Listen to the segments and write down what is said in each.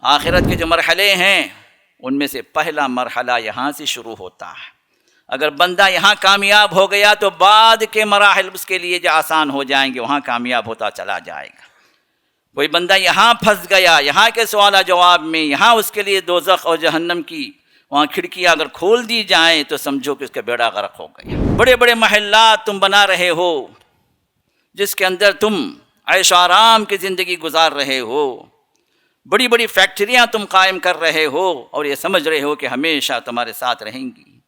آخرت کے جو مرحلے ہیں ان میں سے پہلا مرحلہ یہاں سے شروع ہوتا ہے۔ اگر بندہ یہاں کامیاب ہو گیا تو بعد کے مراحل اس کے لیے جو آسان ہو جائیں گے، وہاں کامیاب ہوتا چلا جائے گا۔ کوئی بندہ یہاں پھنس گیا، یہاں کے سوال جواب میں، یہاں اس کے لیے دوزخ اور جہنم کی وہاں کھڑکیاں اگر کھول دی جائیں تو سمجھو کہ اس کا بیڑا غرق ہو گیا۔ بڑے بڑے محلات تم بنا رہے ہو جس کے اندر تم عیش و آرام کی زندگی گزار رہے ہو، بڑی بڑی فیکٹریاں تم قائم کر رہے ہو اور یہ سمجھ رہے ہو کہ ہمیشہ تمہارے ساتھ رہیں گی،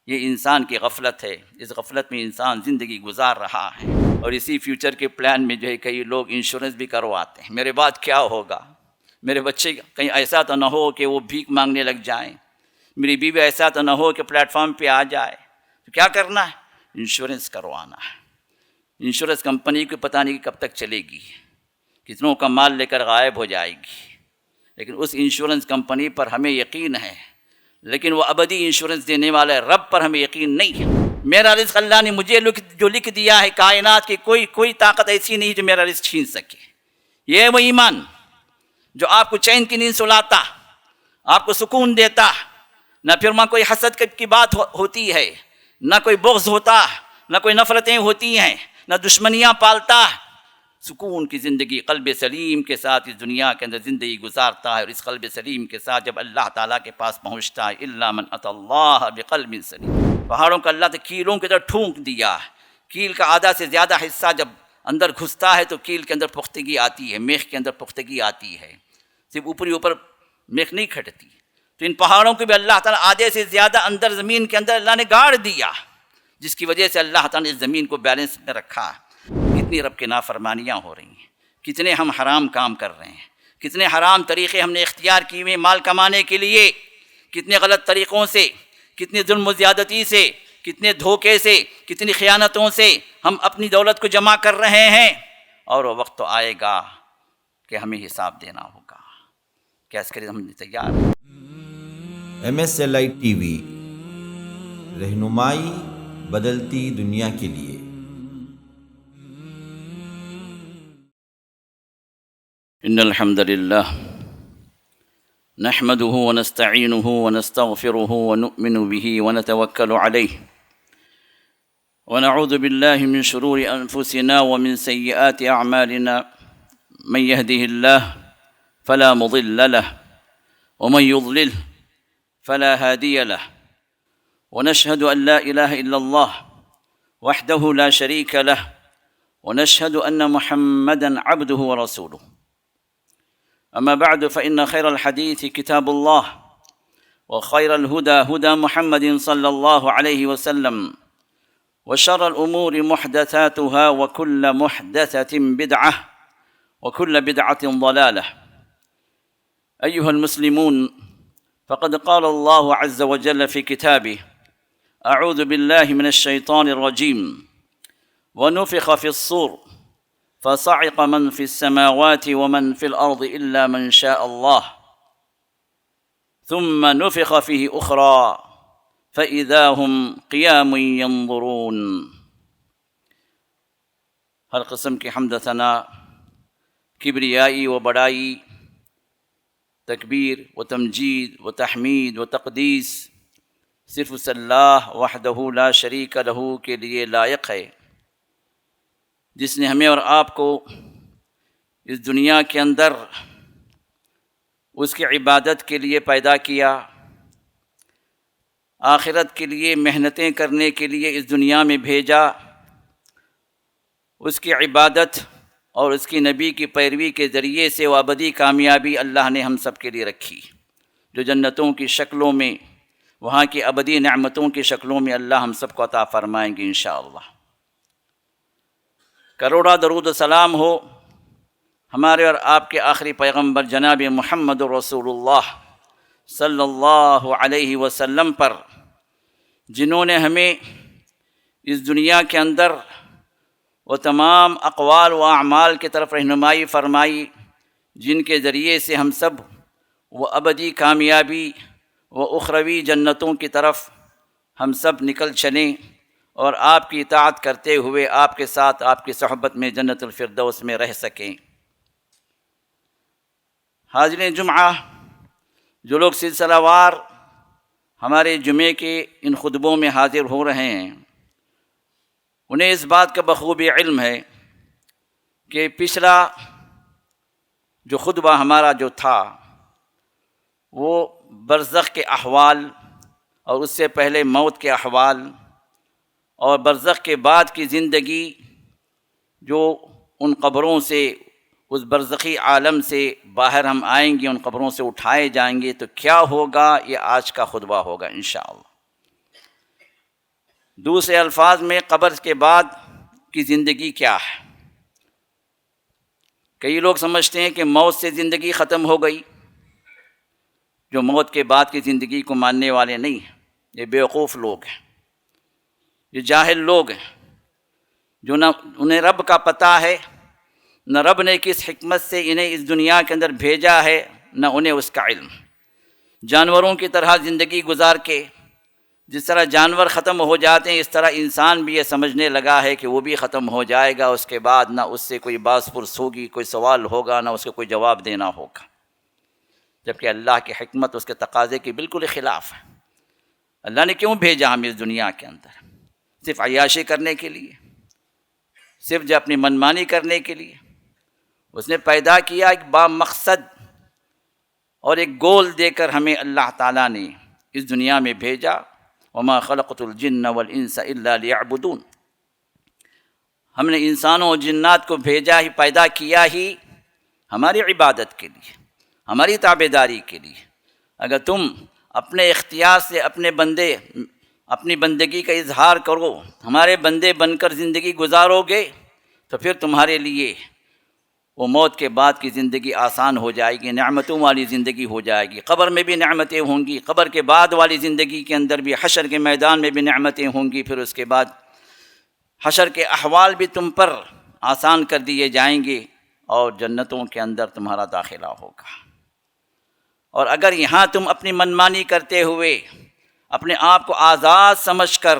یہ انسان کی غفلت ہے۔ اس غفلت میں انسان زندگی گزار رہا ہے، اور اسی فیوچر کے پلان میں جو ہے کئی لوگ انشورنس بھی کرواتے ہیں، میرے بعد کیا ہوگا، میرے بچے کہیں ایسا تو نہ ہو کہ وہ بھیک مانگنے لگ جائیں، میری بیوی ایسا تو نہ ہو کہ پلیٹ فارم پہ آ جائے، تو کیا کرنا ہے؟ انشورنس کروانا ہے۔ انشورنس کمپنی کو پتہ نہیں کب تک چلے گی، کتنوں کا مال لے کر غائب ہو جائے گی، لیکن اس انشورنس کمپنی پر ہمیں یقین ہے، لیکن وہ ابدی انشورنس دینے والے رب پر ہمیں یقین نہیں ہے۔ میرا رزق اللہ نے مجھے جو لکھ دیا ہے، کائنات کی کوئی طاقت ایسی نہیں جو میرا رزق چھین سکے۔ یہ وہ ایمان جو آپ کو چین کی نیند سلاتا، آپ کو سکون دیتا، نہ پھر وہاں کوئی حسد کی بات ہوتی ہے، نہ کوئی بغض ہوتا، نہ کوئی نفرتیں ہوتی ہیں، نہ دشمنیاں پالتا۔ سکون کی زندگی قلب سلیم کے ساتھ اس دنیا کے اندر زندگی گزارتا ہے، اور اس قلب سلیم کے ساتھ جب اللہ تعالیٰ کے پاس پہنچتا ہے، الا من اتی اللہ بقلب سلیم، پہاڑوں کا اللہ نے کیلوں کی طرح ٹھونک دیا۔ کیل کا آدھا سے زیادہ حصہ جب اندر گھستا ہے تو کیل کے اندر پختگی آتی ہے، میخ کے اندر پختگی آتی ہے، صرف اوپری اوپر میخ نہیں کھٹتی۔ تو ان پہاڑوں کو بھی اللہ تعالیٰ آدھے سے زیادہ اندر زمین کے اندر اللہ نے گاڑ دیا، جس کی وجہ سے اللہ تعالیٰ نے اس زمین کو بیلنس میں رکھا۔ کتنی رب کی نافرمانیاں ہو رہی ہیں، کتنے ہم حرام کام کر رہے ہیں، کتنے حرام طریقے ہم نے اختیار کیے ہوئے مال کمانے کے لیے، کتنے غلط طریقوں سے، کتنے ظلم و زیادتی سے، کتنے دھوکے سے، کتنی خیانتوں سے ہم اپنی دولت کو جمع کر رہے ہیں، اور وہ وقت تو آئے گا کہ ہمیں حساب دینا ہوگا۔ کیا اس کے لیے ہم تیار ہیں؟ MSLI ٹی وی، رہنمائی بدلتی دنیا کے لیے۔ ان الحمد للہ نحمده ونستعینه ونستغفره ونؤمن به ونتوکل علیہ ونعوذ باللہ من شرور انفسنا ومن سیئات اعمالنا، من يهده الله فلا مضل له ومن يضلل فلا هادي له، ونشهد أن لا إله إلا الله وحده لا شريك له، ونشهد أن محمدًا عبده ورسوله. أما بعد فإن خير الحديث كتاب الله، وخير الهدى هدى محمد صلى الله عليه وسلم، وشر الأمور محدثاتها، وكل محدثة بدعة، وكل بدعة ضلالة. أيها المسلمون، فقد قال الله عز وجل في كتابه: أعوذ بالله من الشيطان الرجيم، ونفخ في الصور فصعق من في السماوات ومن في الأرض إلا من شاء الله، ثم نفخ فيه أخرى فإذا هم قيام ينظرون۔ ہر قسم کی حمد و ثنا، کبریائی و بڑائی، تکبیر و تمجید و تحمید و تقدیس صرف اس اللہ وحدہ لا شریک لہ کے لیے لائق ہے، جس نے ہمیں اور آپ کو اس دنیا کے اندر اس کی عبادت کے لیے پیدا کیا، آخرت کے لیے محنتیں کرنے کے لیے اس دنیا میں بھیجا، اس کی عبادت اور اس کی نبی کی پیروی کے ذریعے سے وہ ابدی کامیابی اللہ نے ہم سب کے لیے رکھی، جو جنتوں کی شکلوں میں، وہاں کی ابدی نعمتوں کی شکلوں میں اللہ ہم سب کو عطا فرمائیں گے انشاءاللہ۔ کروڑا درود و سلام ہو ہمارے اور آپ کے آخری پیغمبر جناب محمد رسول اللہ صلی اللہ علیہ وسلم پر، جنہوں نے ہمیں اس دنیا کے اندر وہ تمام اقوال و اعمال کی طرف رہنمائی فرمائی، جن کے ذریعے سے ہم سب وہ ابدی کامیابی و اخروی جنتوں کی طرف ہم سب نکل چلیں، اور آپ کی اطاعت کرتے ہوئے آپ کے ساتھ آپ کی صحبت میں جنت الفردوس میں رہ سکیں۔ حاضرین جمعہ، جو لوگ سلسلہ وار ہمارے جمعے کے ان خطبوں میں حاضر ہو رہے ہیں، انہیں اس بات کا بخوبی علم ہے کہ پچھلا جو خطبہ ہمارا جو تھا وہ برزخ کے احوال اور اس سے پہلے موت کے احوال اور برزخ کے بعد کی زندگی، جو ان قبروں سے، اس برزخی عالم سے باہر ہم آئیں گے، ان قبروں سے اٹھائے جائیں گے تو کیا ہوگا، یہ آج کا خطبہ ہوگا انشاءاللہ۔ دوسرے الفاظ میں قبر کے بعد کی زندگی کیا ہے؟ کئی لوگ سمجھتے ہیں کہ موت سے زندگی ختم ہو گئی، جو موت کے بعد کی زندگی کو ماننے والے نہیں ہیں، یہ بیوقوف لوگ ہیں، یہ جاہل لوگ ہیں، جو نہ انہیں رب کا پتہ ہے، نہ رب نے کس حکمت سے انہیں اس دنیا کے اندر بھیجا ہے، نہ انہیں اس کا علم۔ جانوروں کی طرح زندگی گزار کے جس طرح جانور ختم ہو جاتے ہیں، اس طرح انسان بھی یہ سمجھنے لگا ہے کہ وہ بھی ختم ہو جائے گا، اس کے بعد نہ اس سے کوئی باز پرس ہوگی، کوئی سوال ہوگا، نہ اس کو کوئی جواب دینا ہوگا، جبکہ اللہ کی حکمت اس کے تقاضے کے بالکل خلاف ہے۔ اللہ نے کیوں بھیجا ہم اس دنیا کے اندر؟ صرف عیاشی کرنے کے لیے؟ صرف جو اپنی منمانی کرنے کے لیے؟ اس نے پیدا کیا ایک با مقصد اور ایک گول دے کر ہمیں اللہ تعالیٰ نے اس دنیا میں بھیجا۔ وما خلقت الجن والانس الا لیعبدون، ہم نے انسانوں اور جنات کو بھیجا ہی، پیدا کیا ہی ہماری عبادت کے لیے، ہماری تابعداری کے لیے۔ اگر تم اپنے اختیار سے اپنی بندگی کا اظہار کرو، ہمارے بندے بن کر زندگی گزارو گے، تو پھر تمہارے لیے وہ موت کے بعد کی زندگی آسان ہو جائے گی، نعمتوں والی زندگی ہو جائے گی۔ قبر میں بھی نعمتیں ہوں گی، قبر کے بعد والی زندگی کے اندر بھی، حشر کے میدان میں بھی نعمتیں ہوں گی، پھر اس کے بعد حشر کے احوال بھی تم پر آسان کر دیے جائیں گے اور جنتوں کے اندر تمہارا داخلہ ہوگا۔ اور اگر یہاں تم اپنی منمانی کرتے ہوئے، اپنے آپ کو آزاد سمجھ کر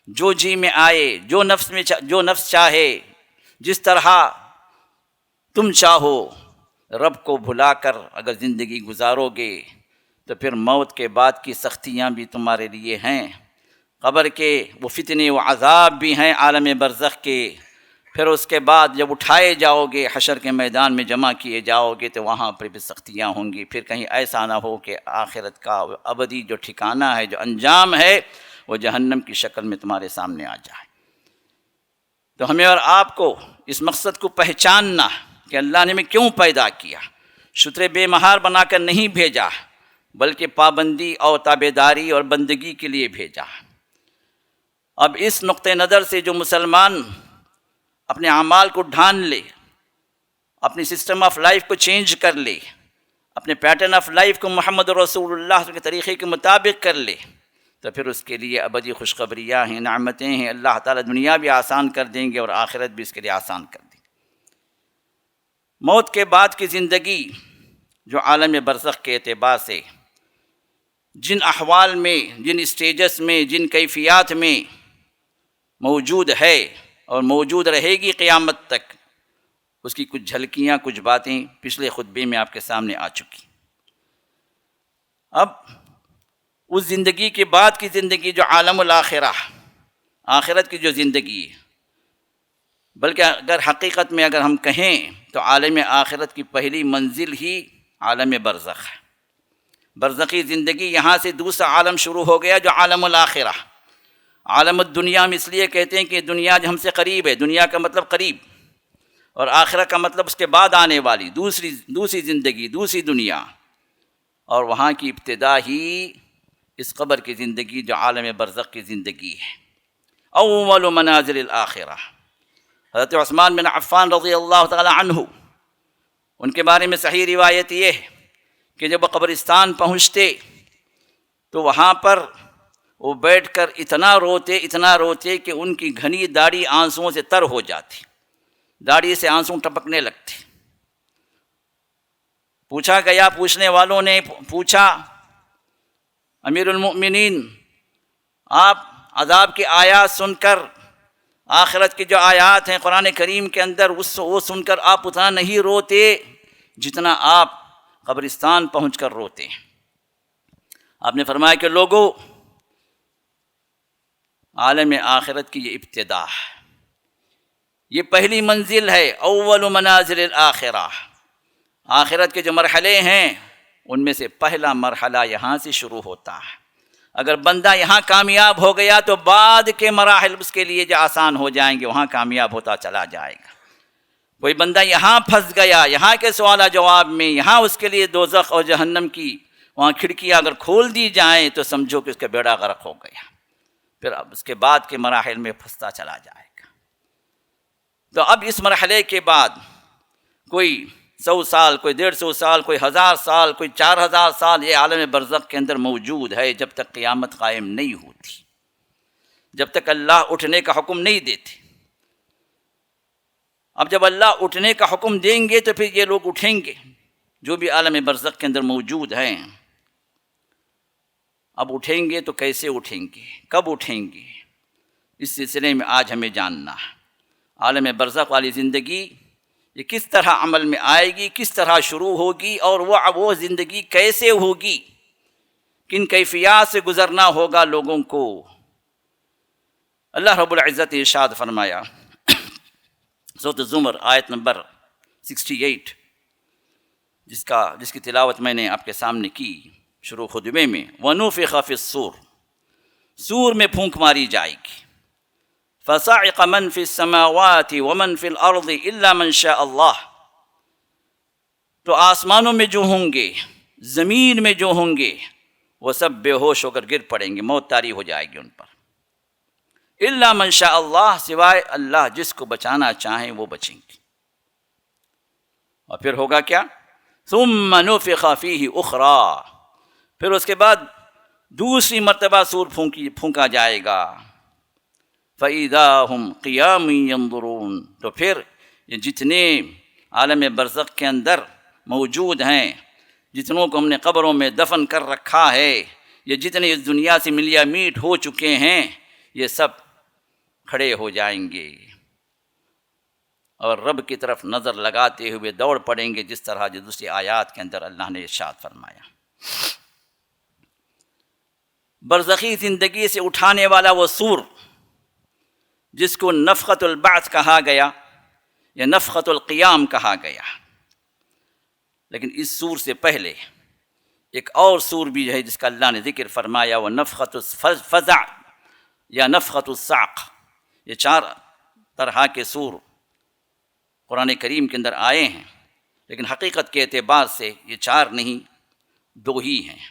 جو جی میں آئے، جو نفس چاہے، جس طرح تم چاہو، رب کو بھلا کر اگر زندگی گزارو گے، تو پھر موت کے بعد کی سختیاں بھی تمہارے لیے ہیں، قبر کے وہ فتنے و عذاب بھی ہیں، عالم برزخ کے، پھر اس کے بعد جب اٹھائے جاؤ گے، حشر کے میدان میں جمع کیے جاؤ گے، تو وہاں پر بھی سختیاں ہوں گی۔ پھر کہیں ایسا نہ ہو کہ آخرت کا ابدی جو ٹھکانہ ہے، جو انجام ہے، وہ جہنم کی شکل میں تمہارے سامنے آ جائے۔ تو ہمیں اور آپ کو اس مقصد کو پہچاننا کہ اللہ نے ہمیں کیوں پیدا کیا، شتر بے مہار بنا کر نہیں بھیجا، بلکہ پابندی اور تابعداری اور بندگی کے لیے بھیجا۔ اب اس نقطہ نظر سے جو مسلمان اپنے اعمال کو ڈھان لے، اپنی سسٹم آف لائف کو چینج کر لے، اپنے پیٹرن آف لائف کو محمد رسول اللہ کے طریقے کے مطابق کر لے، تو پھر اس کے لیے ابدی خوشخبریاں ہیں، نعمتیں ہیں۔ اللہ تعالیٰ دنیا بھی آسان کر دیں گے اور آخرت بھی اس کے لیے آسان کر دیں گے۔ موت کے بعد کی زندگی جو عالم برزخ کے اعتبار سے جن احوال میں، جن اسٹیجز میں، جن کیفیات میں موجود ہے اور موجود رہے گی قیامت تک، اس کی کچھ جھلکیاں، کچھ باتیں پچھلے خطبے میں آپ کے سامنے آ چکی۔ اب اس زندگی کے بعد کی زندگی جو عالم الآخرہ، آخرت کی جو زندگی ہے، بلکہ اگر حقیقت میں اگر ہم کہیں تو عالم آخرت کی پہلی منزل ہی عالم برزخ ہے۔ برزخی زندگی، یہاں سے دوسرا عالم شروع ہو گیا جو عالم الآخرہ۔ عالم الدنیا ہم اس لیے کہتے ہیں کہ دنیا جو ہم سے قریب ہے، دنیا کا مطلب قریب، اور آخرت کا مطلب اس کے بعد آنے والی دوسری زندگی، دوسری دنیا، اور وہاں کی ابتدا ہی اس قبر کی زندگی جو عالم برزخ کی زندگی ہے۔ اول منازل الآخرہ، حضرت عثمان بن عفان رضی اللہ تعالی عنہ، ان کے بارے میں صحیح روایت یہ ہے کہ جب وہ قبرستان پہنچتے تو وہاں پر وہ بیٹھ کر اتنا روتے کہ ان کی گھنی داڑھی آنسوؤں سے تر ہو جاتی، داڑھی سے آنسو ٹپکنے لگتے۔ پوچھا گیا، پوچھنے والوں نے پوچھا، امیر المؤمنین، آپ عذاب کی آیات سن کر، آخرت کی جو آیات ہیں قرآن کریم کے اندر، وہ سن کر آپ اتنا نہیں روتے جتنا آپ قبرستان پہنچ کر روتے ہیں۔ آپ نے فرمایا کہ لوگوں، عالم آخرت کی یہ ابتدا ہے، یہ پہلی منزل ہے، اول منازل الآخرہ۔ آخرت کے جو مرحلے ہیں ان میں سے پہلا مرحلہ یہاں سے شروع ہوتا ہے۔ اگر بندہ یہاں کامیاب ہو گیا تو بعد کے مراحل اس کے لیے جو آسان ہو جائیں گے، وہاں کامیاب ہوتا چلا جائے گا۔ کوئی بندہ یہاں پھنس گیا، یہاں کے سوال جواب میں، یہاں اس کے لیے دوزخ اور جہنم کی وہاں کھڑکیاں اگر کھول دی جائیں تو سمجھو کہ اس کا بیڑا غرق ہو گیا، پھر اب اس کے بعد کے مراحل میں پھنستا چلا جائے گا۔ تو اب اس مرحلے کے بعد کوئی 100 سال، کوئی 150 سال، کوئی 1000 سال، کوئی 4000 سال یہ عالم برزخ کے اندر موجود ہے، جب تک قیامت قائم نہیں ہوتی، جب تک اللہ اٹھنے کا حکم نہیں دیتے۔ اب جب اللہ اٹھنے کا حکم دیں گے تو پھر یہ لوگ اٹھیں گے جو بھی عالم برزخ کے اندر موجود ہیں۔ اب اٹھیں گے تو کیسے اٹھیں گے، کب اٹھیں گے، اس سلسلے میں آج ہمیں جاننا ہے۔ عالم برزخ والی زندگی یہ کس طرح عمل میں آئے گی، کس طرح شروع ہوگی، اور وہ زندگی کیسے ہوگی، کن کیفیات سے گزرنا ہوگا لوگوں کو۔ اللہ رب العزت ارشاد فرمایا سورۃ الزمر آیت نمبر 68، جس کی تلاوت میں نے آپ کے سامنے کی شروع خطبے میں۔ وَنُفِخَ فِي الصُّورِ، سور میں پھونک ماری جائے گی۔ فَصَعِقَ مَنْ فِي السَّمَاوَاتِ وَمَنْ فِي الْأَرْضِ إِلَّا مَنْ شَاءَ اللَّهُ، تو آسمانوں میں جو ہوں گے، زمین میں جو ہوں گے، وہ سب بے ہوش ہو کر گر پڑیں گے، موت طاری ہو جائے گی ان پر۔ إِلَّا مَنْ شَاءَ اللَّهُ، سوائے اللہ جس کو بچانا چاہیں وہ بچیں گے۔ اور پھر ہوگا کیا؟ ثُمَّ نُفِخَ فِيهِ أُخْرَى، پھر اس کے بعد دوسری مرتبہ سور پھونکا جائے گا۔ فَإِذَا هُمْ قِيَامٌ يَنظُرُونَ، تو پھر یہ جتنے عالم برزخ کے اندر موجود ہیں، جتنوں کو ہم نے قبروں میں دفن کر رکھا ہے، یہ جتنے اس دنیا سے ملیا میٹ ہو چکے ہیں، یہ سب کھڑے ہو جائیں گے اور رب کی طرف نظر لگاتے ہوئے دوڑ پڑیں گے، جس طرح جو دوسری آیات کے اندر اللہ نے ارشاد فرمایا۔ برزخی زندگی سے اٹھانے والا وہ سور جس کو نفخۃ البعث کہا گیا یا نفخۃ القیام کہا گیا، لیکن اس سور سے پہلے ایک اور سور بھی ہے جس کا اللہ نے ذکر فرمایا، وہ نفخۃ الفزع یا نفخۃ الصعق۔ یہ 4 طرح کے سور قرآن کریم کے اندر آئے ہیں، لیکن حقیقت کے اعتبار سے یہ 4 نہیں، 2 ہی ہیں۔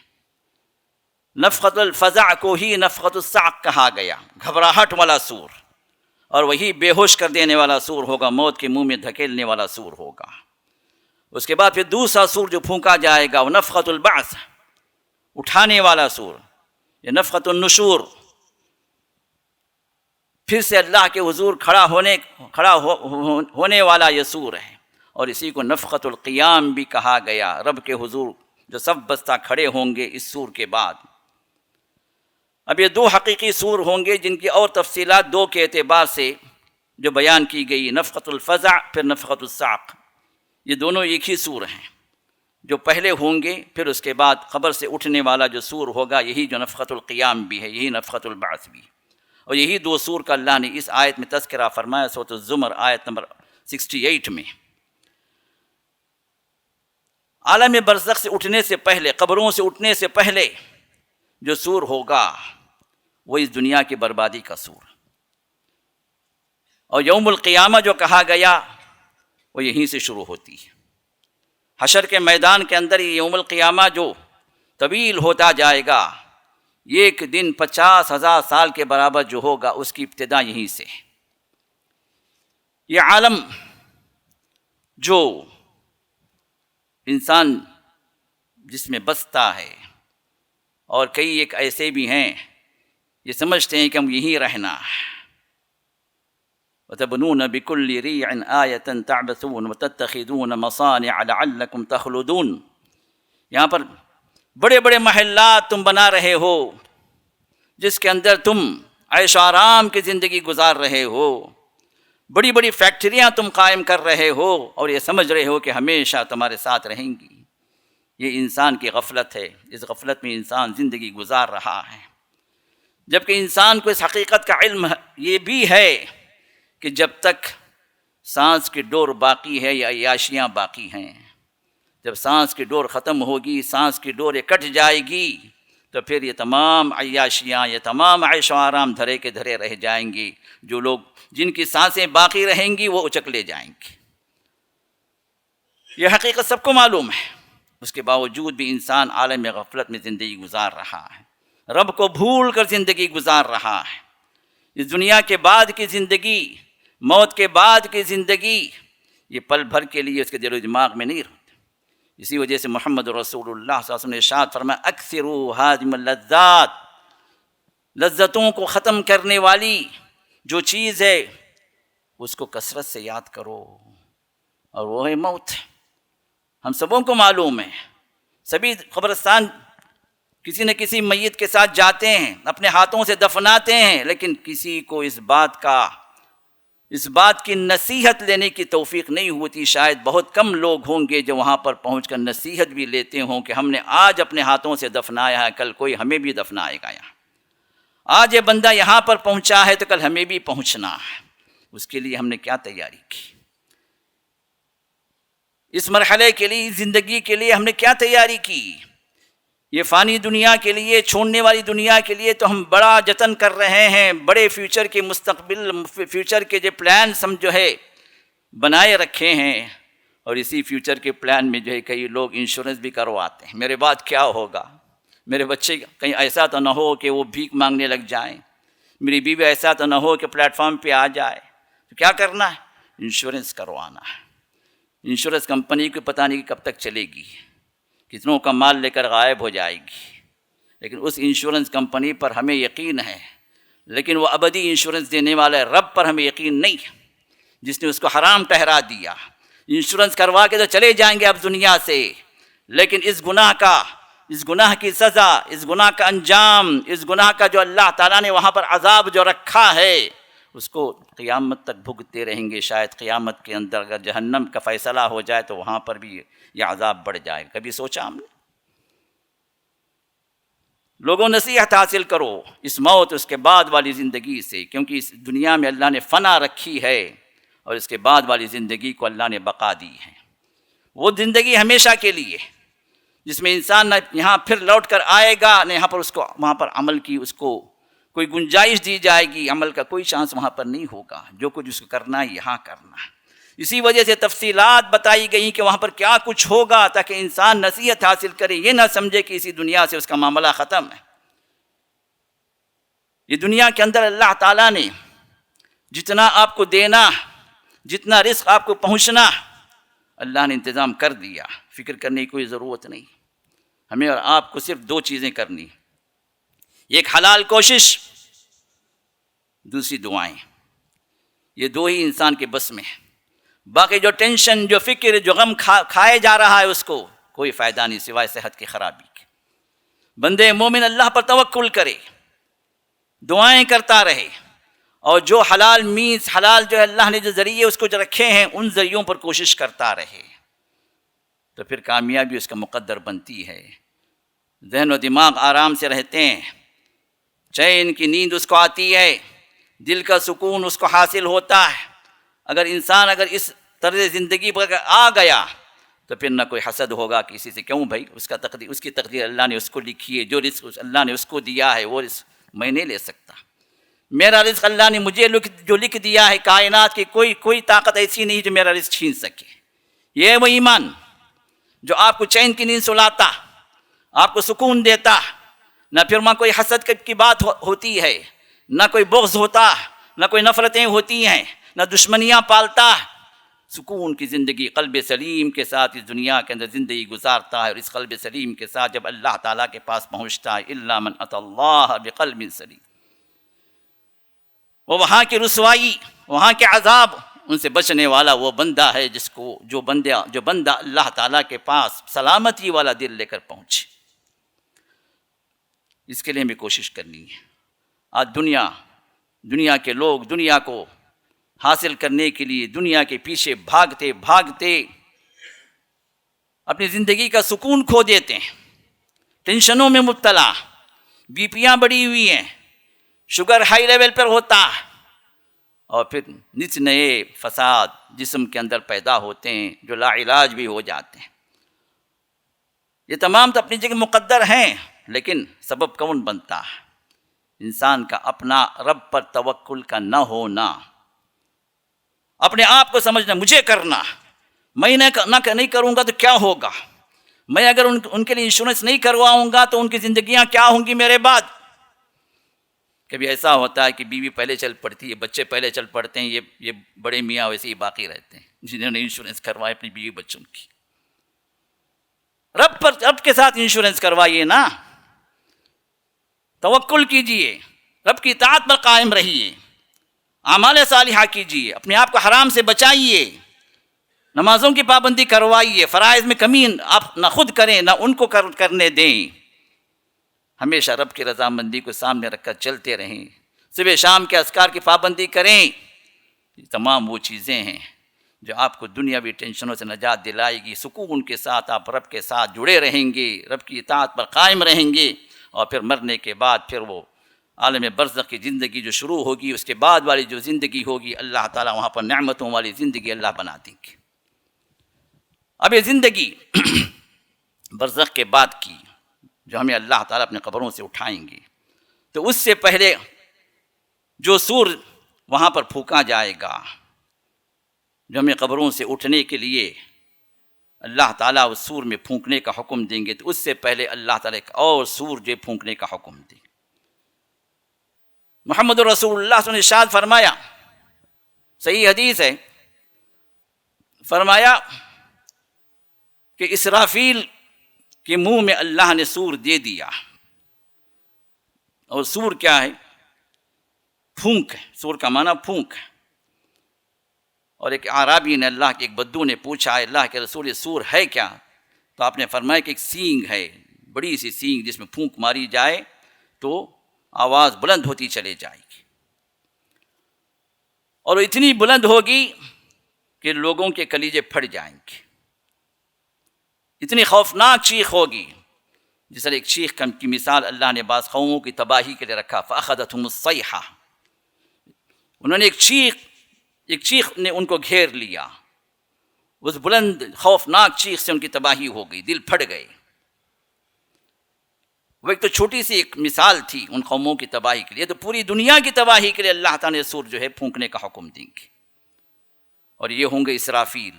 نفخۃ الفزع کو ہی نفخۃ الصعق کہا گیا، گھبراہٹ والا سور، اور وہی بے ہوش کر دینے والا سور ہوگا، موت کے منہ میں دھکیلنے والا سور ہوگا۔ اس کے بعد پھر دوسرا سور جو پھونکا جائے گا وہ نفخۃ البعث، اٹھانے والا سور، یہ نفخۃ النشور، پھر سے اللہ کے حضور کھڑا ہونے والا یہ سور ہے، اور اسی کو نفخۃ القیام بھی کہا گیا، رب کے حضور جو سب بستہ کھڑے ہوں گے اس سور کے بعد۔ اب یہ 2 حقیقی سور ہوں گے جن کی اور تفصیلات 2 کے اعتبار سے جو بیان کی گئی، نفخۃ الفزع پھر نفخۃ الصعق، یہ دونوں ایک ہی سور ہیں جو پہلے ہوں گے، پھر اس کے بعد قبر سے اٹھنے والا جو سور ہوگا یہی جو نفخۃ القیام بھی ہے، یہی نفخۃ البعث بھی، اور یہی 2 سور کا اللہ نے اس آیت میں تذکرہ فرمایا سورۃ الزمر آیت نمبر 68 میں۔ عالم برزخ سے اٹھنے سے پہلے، قبروں سے اٹھنے سے پہلے جو سور ہوگا وہ اس دنیا کی بربادی کا سور، اور یوم القیامہ جو کہا گیا وہ یہیں سے شروع ہوتی ہے۔ حشر کے میدان کے اندر یہ یوم القیامہ جو طویل ہوتا جائے گا، ایک دن 50,000 سال کے برابر جو ہوگا، اس کی ابتدا یہیں سے ہے۔ یہ عالم جو انسان جس میں بستا ہے، اور کئی ایک ایسے بھی ہیں یہ سمجھتے ہیں کہ ہم یہیں رہنا ہے۔ وَتَبْنُونَ بِكُلِّ رِيعٍ آيَةً تَعْبَثُونَ وَتَتَّخِذُونَ مَصَانِعَ لَعَلَّكُمْ تَخْلُدُونَ، یہاں پر بڑے بڑے محلات تم بنا رہے ہو جس کے اندر تم عیش و آرام کی زندگی گزار رہے ہو، بڑی بڑی فیکٹریاں تم قائم کر رہے ہو، اور یہ سمجھ رہے ہو کہ ہمیشہ تمہارے ساتھ رہیں گی، یہ انسان کی غفلت ہے، اس غفلت میں انسان زندگی گزار رہا ہے، جبکہ انسان کو اس حقیقت کا علم یہ بھی ہے کہ جب تک سانس کی ڈور باقی ہے یا عیاشیاں باقی ہیں، جب سانس کی ڈور ختم ہوگی، سانس کی ڈور کٹ جائے گی، تو پھر یہ تمام عیاشیاں، یہ تمام عیش و آرام دھرے کے دھرے رہ جائیں گی۔ جو لوگ جن کی سانسیں باقی رہیں گی وہ اچک لے جائیں گے۔ یہ حقیقت سب کو معلوم ہے، اس کے باوجود بھی انسان عالم غفلت میں زندگی گزار رہا ہے، رب کو بھول کر زندگی گزار رہا ہے۔ اس دنیا کے بعد کی زندگی، موت کے بعد کی زندگی، یہ پل بھر کے لیے اس کے دل و دماغ میں نہیں رہتی۔ اسی وجہ سے محمد رسول اللہ صلی اللہ علیہ وسلم نے ارشاد فرمایا اکثروا ہادم اللذات، لذتوں کو ختم کرنے والی جو چیز ہے اس کو کثرت سے یاد کرو، اور وہ ہے موت۔ ہم سبوں کو معلوم ہے، سبھی قبرستان کسی نہ کسی میت کے ساتھ جاتے ہیں، اپنے ہاتھوں سے دفناتے ہیں، لیکن کسی کو اس بات کی نصیحت لینے کی توفیق نہیں ہوتی۔ شاید بہت کم لوگ ہوں گے جو وہاں پر پہنچ کر نصیحت بھی لیتے ہوں کہ ہم نے آج اپنے ہاتھوں سے دفنایا ہے، کل کوئی ہمیں بھی دفنائے گا۔ یہاں آج یہ بندہ یہاں پر پہنچا ہے تو کل ہمیں بھی پہنچنا ہے، اس کے لیے ہم نے کیا تیاری کی؟ اس مرحلے کے لیے، زندگی کے لیے ہم نے کیا تیاری کی؟ یہ فانی دنیا کے لیے، چھوڑنے والی دنیا کے لیے تو ہم بڑا جتن کر رہے ہیں، بڑے فیوچر کے مستقبل، فیوچر کے جو پلانس ہم جو ہے بنائے رکھے ہیں، اور اسی فیوچر کے پلان میں جو ہے کئی لوگ انشورنس بھی کرواتے ہیں، میرے بعد کیا ہوگا، میرے بچے کہیں ایسا تو نہ ہو کہ وہ بھیک مانگنے لگ جائیں، میری بیوی ایسا تو نہ ہو کہ پلیٹ فارم پہ آ جائے، تو کیا کرنا ہے؟ انشورنس کروانا ہے۔ انشورنس کمپنی کو پتہ نہیں کب تک چلے گی، کتنوں کا مال لے کر غائب ہو جائے گی، لیکن اس انشورنس کمپنی پر ہمیں یقین ہے، لیکن وہ ابدی انشورنس دینے والے رب پر ہمیں یقین نہیں ہے، جس نے اس کو حرام ٹھہرا دیا۔ انشورنس کروا کے تو چلے جائیں گے اب دنیا سے، لیکن اس گناہ کی سزا، اس گناہ کا انجام، اس گناہ کا جو اللہ تعالیٰ نے وہاں پر عذاب جو رکھا ہے، اس کو قیامت تک بھگتتے رہیں گے۔ شاید قیامت کے اندر اگر جہنم کا فیصلہ ہو جائے تو وہاں پر بھی یہ عذاب بڑھ جائے۔ کبھی سوچا ہم نے؟ لوگوں نصیحت حاصل کرو اس موت، اس کے بعد والی زندگی سے، کیونکہ اس دنیا میں اللہ نے فنا رکھی ہے، اور اس کے بعد والی زندگی کو اللہ نے بقا دی ہے۔ وہ زندگی ہمیشہ کے لیے، جس میں انسان نہ یہاں پھر لوٹ کر آئے گا، نہ یہاں پر اس کو وہاں پر عمل کی اس کو کوئی گنجائش دی جائے گی، عمل کا کوئی چانس وہاں پر نہیں ہوگا۔ جو کچھ اس کو کرنا ہے یہاں کرنا ہے۔ اسی وجہ سے تفصیلات بتائی گئی کہ وہاں پر کیا کچھ ہوگا، تاکہ انسان نصیحت حاصل کرے، یہ نہ سمجھے کہ اسی دنیا سے اس کا معاملہ ختم ہے۔ یہ دنیا کے اندر اللہ تعالیٰ نے جتنا آپ کو دینا، جتنا رزق آپ کو پہنچنا، اللہ نے انتظام کر دیا، فکر کرنے کی کوئی ضرورت نہیں۔ ہمیں اور آپ کو صرف دو چیزیں کرنی، ایک حلال کوشش، دوسری دعائیں۔ یہ دو ہی انسان کے بس میں ہے۔ باقی جو ٹینشن، جو فکر، جو غم کھائے جا رہا ہے، اس کو کوئی فائدہ نہیں سوائے صحت کی خرابی کے۔ بندے مومن اللہ پر توکل کرے، دعائیں کرتا رہے، اور جو حلال مینز، حلال جو ہے اللہ نے جو ذریعے اس کو جو رکھے ہیں، ان ذریعوں پر کوشش کرتا رہے، تو پھر کامیابی اس کا مقدر بنتی ہے۔ ذہن و دماغ آرام سے رہتے ہیں، چین کی نیند اس کو آتی ہے، دل کا سکون اس کو حاصل ہوتا ہے۔ اگر انسان اس طرز زندگی پر آ گیا تو پھر نہ کوئی حسد ہوگا کسی سے، کیوں بھائی، اس کی تقدیر اللہ نے اس کو لکھی ہے، جو رزق اللہ نے اس کو دیا ہے وہ رزق میں نہیں لے سکتا۔ میرا رزق اللہ نے مجھے جو لکھ دیا ہے، کائنات کی کوئی طاقت ایسی نہیں جو میرا رزق چھین سکے۔ یہ وہ ایمان جو آپ کو چین کی نیند سلاتا، آپ کو سکون دیتا، نہ پھر وہاں کوئی حسد کی بات ہوتی ہے، نہ کوئی بغض ہوتا، نہ کوئی نفرتیں ہوتی ہیں، نہ دشمنیاں پالتا۔ سکون کی زندگی قلب سلیم کے ساتھ اس دنیا کے اندر زندگی گزارتا ہے، اور اس قلب سلیم کے ساتھ جب اللہ تعالیٰ کے پاس پہنچتا ہے، الا من اتی اللہ بقلب سلیم، وہ وہاں کی رسوائی، وہاں کے عذاب، ان سے بچنے والا وہ بندہ ہے جو بندہ اللہ تعالیٰ کے پاس سلامتی والا دل لے کر پہنچے۔ اس کے لیے ہمیں کوشش کرنی ہے۔ آج دنیا کے لوگ دنیا کو حاصل کرنے کے لیے دنیا کے پیچھے بھاگتے اپنی زندگی کا سکون کھو دیتے ہیں، ٹینشنوں میں مبتلا، بی پیاں بڑھی ہوئی ہیں، شوگر ہائی لیول پر ہوتا ہے، اور پھر نت نئے فساد جسم کے اندر پیدا ہوتے ہیں جو لا علاج بھی ہو جاتے ہیں۔ یہ تمام تو اپنی جگہ مقدر ہیں، لیکن سبب کون بنتا ہے؟ انسان کا اپنا رب پر توکل کا نہ ہونا، اپنے آپ کو سمجھنا مجھے کرنا، میں نہیں کروں گا تو کیا ہوگا، میں اگر ان کے لیے انشورنس نہیں کرواؤں گا تو ان کی زندگیاں کیا ہوں گی میرے بعد۔ کبھی ایسا ہوتا ہے کہ بیوی پہلے چل پڑتی ہے، بچے پہلے چل پڑتے ہیں، یہ بڑے میاں ویسے ہی باقی رہتے ہیں جنہوں نے انشورنس کروائے اپنی بیوی بچوں کی۔ رب کے ساتھ انشورنس کروائیے نا، توکل کیجئے، رب کی اطاعت پر قائم رہیے، اعمال صالحہ کیجئے، اپنے آپ کو حرام سے بچائیے، نمازوں کی پابندی کروائیے، فرائض میں کمی آپ نہ خود کریں نہ ان کو کرنے دیں، ہمیشہ رب کی رضامندی کو سامنے رکھ کر چلتے رہیں، صبح شام کے اذکار کی پابندی کریں۔ یہ تمام وہ چیزیں ہیں جو آپ کو دنیاوی ٹینشنوں سے نجات دلائے گی، سکون کے ساتھ آپ رب کے ساتھ جڑے رہیں گے، رب کی اطاعت پر قائم رہیں گے، اور پھر مرنے کے بعد پھر وہ عالم برزخ کی زندگی جو شروع ہوگی، اس کے بعد والی جو زندگی ہوگی، اللہ تعالیٰ وہاں پر نعمتوں والی زندگی اللہ بنا دیں گے۔ اب یہ زندگی برزخ کے بعد کی جو ہمیں اللہ تعالیٰ اپنے قبروں سے اٹھائیں گے، تو اس سے پہلے جو سور وہاں پر پھونکا جائے گا، جو ہمیں قبروں سے اٹھنے کے لیے اللہ تعالیٰ اس سور میں پھونکنے کا حکم دیں گے، تو اس سے پہلے اللہ تعالیٰ ایک اور سور جو پھونکنے کا حکم دیں۔ محمد رسول اللہ صلی اللہ علیہ وسلم نے ارشاد فرمایا، صحیح حدیث ہے، فرمایا کہ اسرافیل کے منہ میں اللہ نے سور دے دیا، اور سور کیا ہے؟ پھونک ہے، سور کا معنی پھونک ہے۔ اور ایک اعرابی نے اللہ کے ایک بدو نے پوچھا، اللہ کے رسول یہ سور ہے کیا؟ تو آپ نے فرمایا کہ ایک سینگ ہے، بڑی سی سینگ، جس میں پھونک ماری جائے تو آواز بلند ہوتی چلے جائے گی، اور اتنی بلند ہوگی کہ لوگوں کے کلیجے پھٹ جائیں گے، اتنی خوفناک چیخ ہوگی۔ جس طرح ایک چیخ کی مثال اللہ نے بعض قوموں کی تباہی کے لیے رکھا، فَأَخَذَتْهُمُ الصَّيْحَةُ، انہوں نے ایک چیخ نے ان کو گھیر لیا، اس بلند خوفناک چیخ سے ان کی تباہی ہو گئی، دل پھٹ گئے۔ وہ ایک تو چھوٹی سی ایک مثال تھی ان قوموں کی تباہی کے لیے، تو پوری دنیا کی تباہی کے لیے اللہ تعالیٰ نے سور جو ہے پھونکنے کا حکم دیں گے، اور یہ ہوں گے اسرافیل،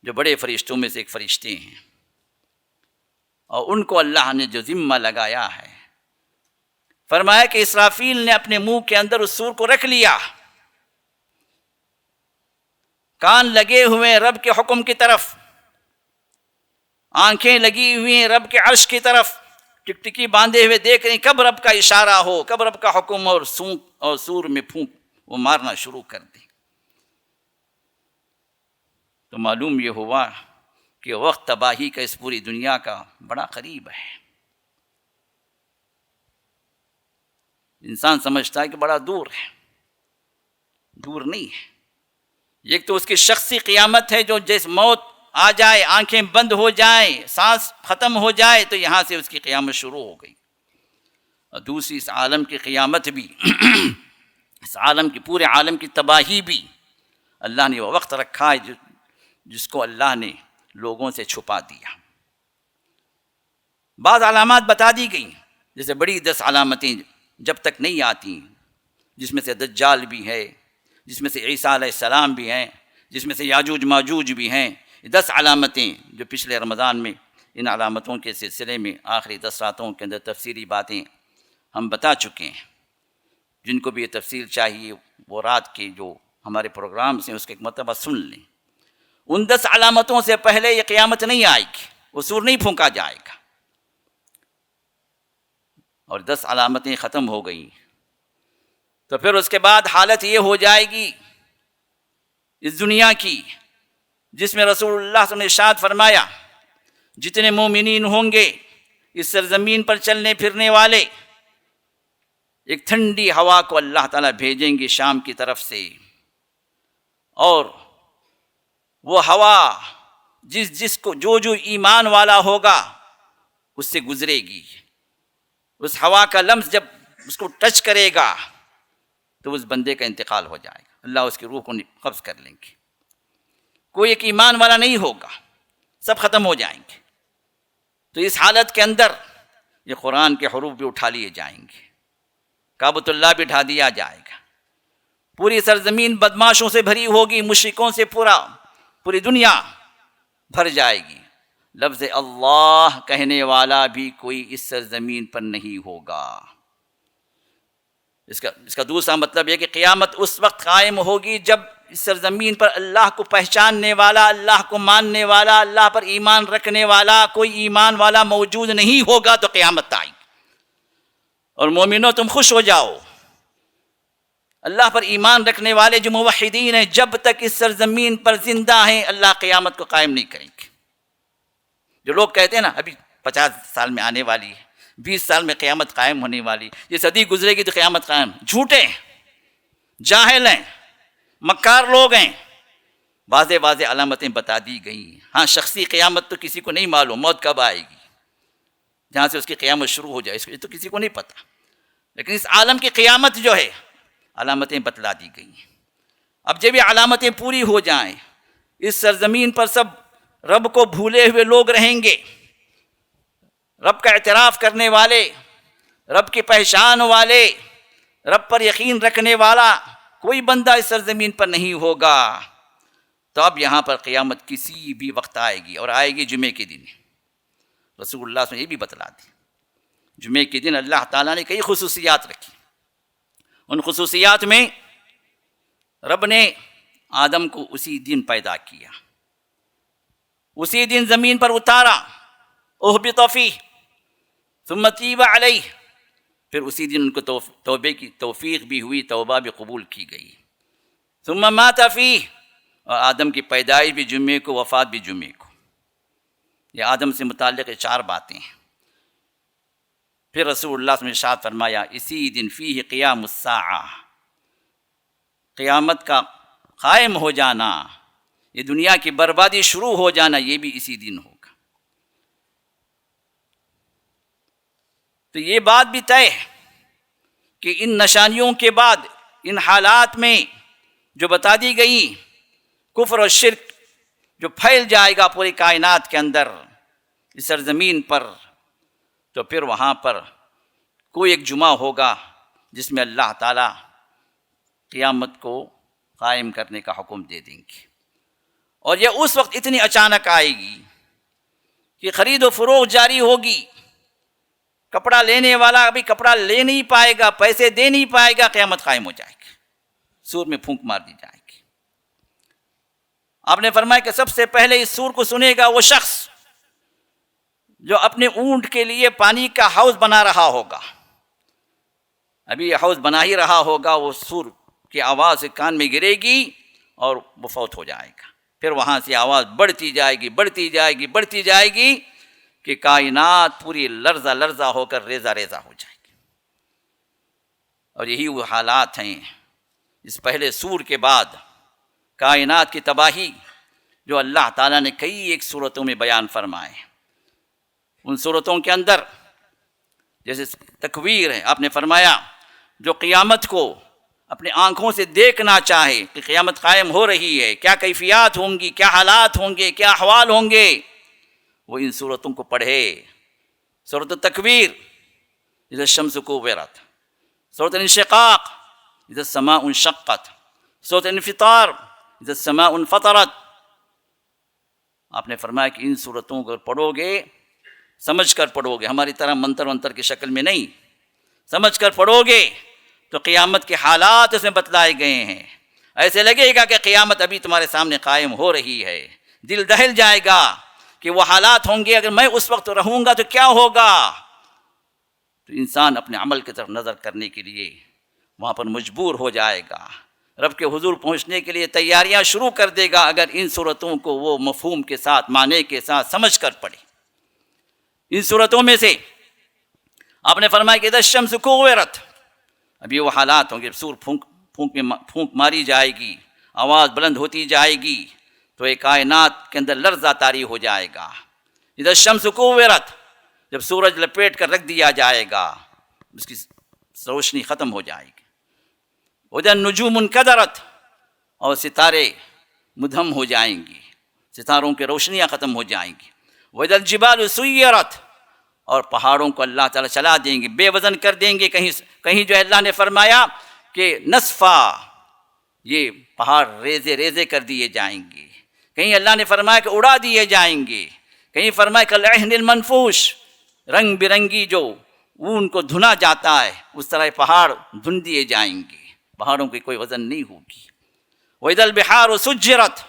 جو بڑے فرشتوں میں سے ایک فرشتے ہیں، اور ان کو اللہ نے جو ذمہ لگایا ہے، فرمایا کہ اسرافیل نے اپنے منہ کے اندر اس سور کو رکھ لیا، کان لگے ہوئے رب کے حکم کی طرف، آنکھیں لگی ہوئی ہیں رب کے عرش کی طرف، ٹکٹکی باندھے ہوئے دیکھ رہے ہیں کب رب کا اشارہ ہو، کب رب کا حکم، اور سور میں پھونک وہ مارنا شروع کر دیں۔ تو معلوم یہ ہوا کہ وقت تباہی کا اس پوری دنیا کا بڑا قریب ہے۔ انسان سمجھتا ہے کہ بڑا دور ہے، دور نہیں ہے۔ ایک تو اس کی شخصی قیامت ہے، جو جیسے موت آ جائے، آنکھیں بند ہو جائیں، سانس ختم ہو جائے تو یہاں سے اس کی قیامت شروع ہو گئی، اور دوسری اس عالم کی قیامت بھی اس عالم کی پورے عالم کی تباہی بھی اللہ نے وہ وقت رکھا ہے جس کو اللہ نے لوگوں سے چھپا دیا۔ بعض علامات بتا دی گئیں، جیسے بڑی 10 علامتیں جب تک نہیں آتی، جس میں سے دجال بھی ہے، جس میں سے عیسیٰ علیہ السلام بھی ہیں، جس میں سے یاجوج ماجوج بھی ہیں، 10 علامتیں جو پچھلے رمضان میں ان علامتوں کے سلسلے میں آخری 10 راتوں کے اندر تفصیلی باتیں ہم بتا چکے ہیں۔ جن کو بھی یہ تفصیل چاہیے وہ رات کے جو ہمارے پروگرامز ہیں اس کے ایک مرتبہ سن لیں۔ ان 10 علامتوں سے پہلے یہ قیامت نہیں آئے گی، وہ سور نہیں پھونکا جائے گا، اور 10 علامتیں ختم ہو گئیں تو پھر اس کے بعد حالت یہ ہو جائے گی اس دنیا کی، جس میں رسول اللہ صلی اللہ علیہ وسلم نے ارشاد فرمایا، جتنے مومنین ہوں گے اس سرزمین پر چلنے پھرنے والے، ایک ٹھنڈی ہوا کو اللہ تعالیٰ بھیجیں گے شام کی طرف سے، اور وہ ہوا جس کو جو ایمان والا ہوگا اس سے گزرے گی، اس ہوا کا لمس جب اس کو ٹچ کرے گا تو اس بندے کا انتقال ہو جائے گا، اللہ اس کی روح کو قبض کر لیں گے۔ کوئی ایک ایمان والا نہیں ہوگا، سب ختم ہو جائیں گے۔ تو اس حالت کے اندر یہ قرآن کے حروف بھی اٹھا لیے جائیں گے، کعبۃ اللہ بھی اٹھا دیا جائے گا، پوری سرزمین بدماشوں سے بھری ہوگی، مشرکوں سے پوری دنیا بھر جائے گی، لفظ اللہ کہنے والا بھی کوئی اس سرزمین پر نہیں ہوگا۔ اس کا دوسرا مطلب یہ کہ قیامت اس وقت قائم ہوگی جب اس سرزمین پر اللہ کو پہچاننے والا، اللہ کو ماننے والا، اللہ پر ایمان رکھنے والا کوئی ایمان والا موجود نہیں ہوگا تو قیامت آئے گی۔ اور مومنوں تم خوش ہو جاؤ، اللہ پر ایمان رکھنے والے جو موحدین ہیں جب تک اس سرزمین پر زندہ ہیں اللہ قیامت کو قائم نہیں کریں گے۔ جو لوگ کہتے ہیں نا ابھی 50 سال میں آنے والی ہے، 20 سال میں قیامت قائم ہونے والی، یہ صدی گزرے گی تو قیامت قائم، جھوٹے ہیں، جاہل ہیں، مکار لوگ ہیں۔ واضح علامتیں بتا دی گئی ہیں۔ ہاں شخصی قیامت تو کسی کو نہیں معلوم، موت کب آئے گی، جہاں سے اس کی قیامت شروع ہو جائے یہ تو کسی کو نہیں پتہ، لیکن اس عالم کی قیامت جو ہے علامتیں بتلا دی گئی ہیں۔ اب جب یہ علامتیں پوری ہو جائیں اس سرزمین پر سب رب کو بھولے ہوئے لوگ رہیں گے، رب کا اعتراف کرنے والے، رب کی پہچان والے، رب پر یقین رکھنے والا کوئی بندہ اس سرزمین پر نہیں ہوگا۔ تو اب یہاں پر قیامت کسی بھی وقت آئے گی، اور آئے گی جمعے کے دن۔ رسول اللہ صلی اللہ علیہ وسلم نے یہ بھی بتلا دی، جمعے کے دن اللہ تعالیٰ نے کئی خصوصیات رکھی۔ ان خصوصیات میں رب نے آدم کو اسی دن پیدا کیا، اسی دن زمین پر اتارا، اہبط فیہ ثم تیب علیہ، پھر اسی دن ان کو توبے کی توفیق بھی ہوئی، توبہ بھی قبول کی گئی۔ ثم مات فیہ، اور آدم کی پیدائش بھی جمعے کو، وفات بھی جمعے کو۔ یہ آدم سے متعلق 4 باتیں ہیں۔ پھر رسول اللہ صلی اللہ علیہ وسلم نے ارشاد فرمایا اسی دن فیہ قیام الساعہ، قیامت کا قائم ہو جانا، یہ دنیا کی بربادی شروع ہو جانا، یہ بھی اسی دن ہوگا۔ تو یہ بات بھی طے ہے کہ ان نشانیوں کے بعد، ان حالات میں جو بتا دی گئی، کفر اور شرک جو پھیل جائے گا پوری کائنات کے اندر، اس سرزمین پر، تو پھر وہاں پر کوئی ایک جمعہ ہوگا جس میں اللہ تعالیٰ قیامت کو قائم کرنے کا حکم دے دیں گے۔ اور یہ اس وقت اتنی اچانک آئے گی کہ خرید و فروخت جاری ہوگی، کپڑا لینے والا ابھی کپڑا لے نہیں پائے گا، پیسے دے نہیں پائے گا، قیامت قائم ہو جائے گی، سور میں پھونک مار دی جائے گی۔ آپ نے فرمایا کہ سب سے پہلے اس سور کو سنے گا وہ شخص جو اپنے اونٹ کے لیے پانی کا حوض بنا رہا ہوگا، ابھی یہ حوض بنا ہی رہا ہوگا، وہ سور کی آواز کان میں گرے گی اور وہ فوت ہو جائے گا۔ پھر وہاں سے آواز بڑھتی جائے گی، بڑھتی جائے گی، بڑھتی جائے گی کہ کائنات پوری لرزہ لرزہ ہو کر ریزہ ریزہ ہو جائے گی۔ اور یہی وہ حالات ہیں اس پہلے سور کے بعد کائنات کی تباہی جو اللہ تعالیٰ نے کئی ایک صورتوں میں بیان فرمائے۔ ان صورتوں کے اندر جیسے تکویر ہے، آپ نے فرمایا جو قیامت کو اپنے آنکھوں سے دیکھنا چاہے کہ قیامت قائم ہو رہی ہے، کیا کیفیات ہوں گی، کیا حالات ہوں گے، کیا احوال ہوں گے، وہ ان صورتوں کو پڑھے۔ سورۃ التکویر اذا الشمس کوورت، سورۃ الانشقاق اذا السماء انشقت، سورۃ الانفطار اذا السماء انفطرت۔ آپ نے فرمایا کہ ان صورتوں کو پڑھو گے، سمجھ کر پڑھو گے، ہماری طرح منتر ونتر کی شکل میں نہیں، سمجھ کر پڑھو گے تو قیامت کے حالات اس میں بتلائے گئے ہیں۔ ایسے لگے گا کہ قیامت ابھی تمہارے سامنے قائم ہو رہی ہے، دل دہل جائے گا کہ وہ حالات ہوں گے، اگر میں اس وقت رہوں گا تو کیا ہوگا۔ تو انسان اپنے عمل کی طرف نظر کرنے کے لیے وہاں پر مجبور ہو جائے گا، رب کے حضور پہنچنے کے لیے تیاریاں شروع کر دے گا اگر ان صورتوں کو وہ مفہوم کے ساتھ، معنی کے ساتھ سمجھ کر پڑھے۔ ان صورتوں میں سے آپ نے فرمایا کہ اذا الشمس کوورت، ابھی وہ حالات ہوں گے، سور پھونک ماری جائے گی، آواز بلند ہوتی جائے گی، تو ایک کائنات کے اندر لرزہ طاری ہو جائے گا. اذا الشمس کوورت، جب سورج لپیٹ کر رکھ دیا جائے گا اس کی روشنی ختم ہو جائے گی. اذا النجوم انکدرت، اور ستارے مدھم ہو جائیں گی، ستاروں کی روشنیاں ختم ہو جائیں گی. وَإِذَا الْجِبَالُ سُيِّرَتْ، اور پہاڑوں کو اللہ تعالیٰ چلا دیں گے، بے وزن کر دیں گے. کہیں جو اللہ نے فرمایا کہ نصفا، یہ پہاڑ ریزے ریزے کر دیے جائیں گے. کہیں اللہ نے فرمایا کہ اڑا دیے جائیں گے. کہیں فرمایا کالعہن المنفوش، رنگ برنگی جو اون کو دھنا جاتا ہے اس طرح پہاڑ دھن دیے جائیں گے، پہاڑوں کی کوئی وزن نہیں ہوگی. وَإِذَا الْبِحَارُ سُجِّرَتْ،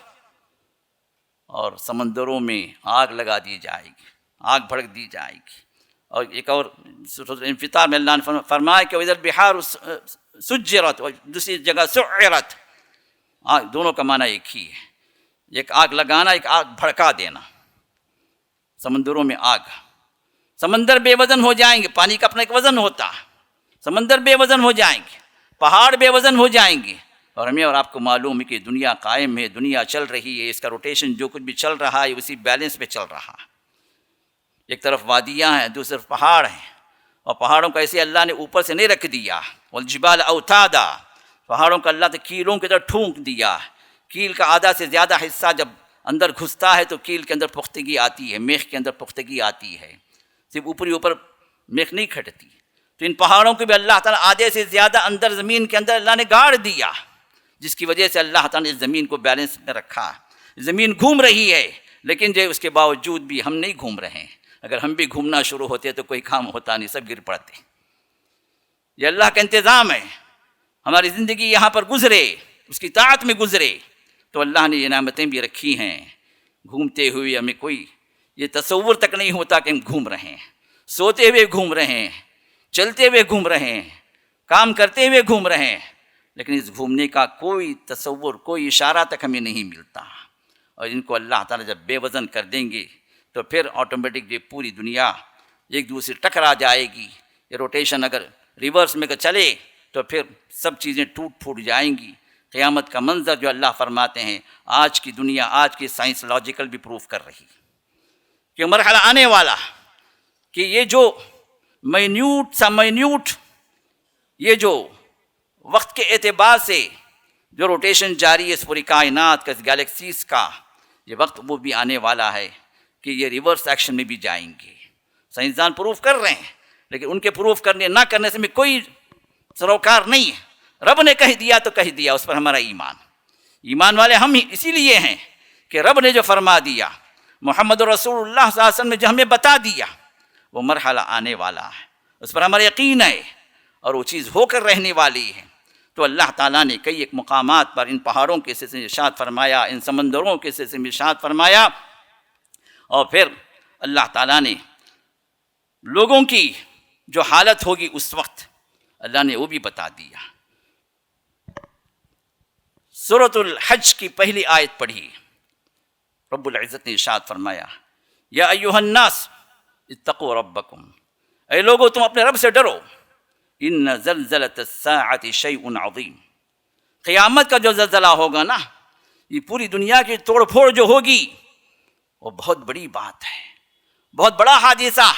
اور سمندروں میں آگ لگا دی جائے گی، آگ بھڑک دی جائے گی. اور ایک اور سورۃ الانفطار میں اللہ نے فرمایا کہ وَإِذَا الْبِحَارُ سُجِّرَتْ، اور دوسری جگہ سُعِّرَتْ. آگ دونوں کا معنی ایک ہی ہے، ایک آگ لگانا، ایک آگ بھڑکا دینا. سمندروں میں آگ، سمندر بے وزن ہو جائیں گے، پانی کا اپنا ایک وزن ہوتا ہے، سمندر بے وزن ہو جائیں گے، پہاڑ بے وزن ہو جائیں گے. اور ہمیں اور آپ کو معلوم ہے کہ دنیا قائم ہے، دنیا چل رہی ہے، اس کا روٹیشن جو کچھ بھی چل رہا ہے اسی بیلنس پہ چل رہا ہے. ایک طرف وادیاں ہیں، دوسری طرف پہاڑ ہیں، اور پہاڑوں کو ایسے اللہ نے اوپر سے نہیں رکھ دیا. والجبال اوتادا، پہاڑوں کو اللہ نے کیلوں کی طرح ٹھونک دیا. کیل کا آدھا سے زیادہ حصہ جب اندر گھستا ہے تو کیل کے اندر پختگی آتی ہے، میخ کے اندر پختگی آتی ہے، صرف اوپر میخ نہیں کھٹتی. تو ان پہاڑوں کو بھی اللہ تعالیٰ آدھے سے زیادہ اندر زمین کے اندر اللہ نے گاڑ دیا، جس کی وجہ سے اللہ تعالیٰ نے اس زمین کو بیلنس میں رکھا. زمین گھوم رہی ہے لیکن جو اس کے باوجود بھی ہم نہیں گھوم رہے ہیں. اگر ہم بھی گھومنا شروع ہوتے تو کوئی کام ہوتا نہیں، سب گر پڑتے. یہ اللہ کا انتظام ہے. ہماری زندگی یہاں پر گزرے، اس کی طاعت میں گزرے، تو اللہ نے یہ نعمتیں بھی رکھی ہیں. گھومتے ہوئے ہمیں کوئی یہ تصور تک نہیں ہوتا کہ ہم گھوم رہے ہیں، سوتے ہوئے گھوم رہے ہیں، چلتے ہوئے گھوم رہے ہیں، کام کرتے ہوئے گھوم رہے ہیں، لیکن اس گھومنے کا کوئی تصور، کوئی اشارہ تک ہمیں نہیں ملتا. اور ان کو اللہ تعالیٰ جب بے وزن کر دیں گے تو پھر آٹومیٹک یہ پوری دنیا ایک دوسرے ٹکرا جائے گی. یہ روٹیشن اگر ریورس میں چلے تو پھر سب چیزیں ٹوٹ پھوٹ جائیں گی. قیامت کا منظر جو اللہ فرماتے ہیں، آج کی دنیا، آج کی سائنس لاجیکل بھی پروف کر رہی کہ مرحلہ آنے والا کہ یہ جو مائنیوٹ یہ جو وقت کے اعتبار سے جو روٹیشن جاری ہے اس پوری کائنات کا، اس گیلیکسیز کا، یہ وقت وہ بھی آنے والا ہے کہ یہ ریورس ایکشن میں بھی جائیں گے. سائنسدان پروف کر رہے ہیں، لیکن ان کے پروف کرنے نہ کرنے سے میں کوئی سروکار نہیں ہے. رب نے کہہ دیا تو کہہ دیا، اس پر ہمارا ایمان والے ہم ہی اسی لیے ہیں کہ رب نے جو فرما دیا، محمد رسول اللہ صلی اللہ علیہ وسلم نے جو ہمیں بتا دیا، وہ مرحلہ آنے والا ہے، اس پر ہمارا یقین ہے اور وہ چیز ہو کر رہنے والی ہے. تو اللہ تعالیٰ نے کئی ایک مقامات پر ان پہاڑوں کے سلسلے میں ارشاد فرمایا، ان سمندروں کے سلسلے میں ارشاد فرمایا، اور پھر اللہ تعالیٰ نے لوگوں کی جو حالت ہوگی اس وقت اللہ نے وہ بھی بتا دیا. سورۃ الحج کی پہلی آیت پڑھی، رب العزت نے ارشاد فرمایا، یا ایھا الناس اتقوا ربکم، اے لوگو تم اپنے رب سے ڈرو. ان زلزلۃ الساعۃ شیء عظیم، قیامت کا جو زلزلہ ہوگا نا، یہ پوری دنیا کی توڑ پھوڑ جو ہوگی وہ بہت بڑی بات ہے، بہت بڑا حادثہ.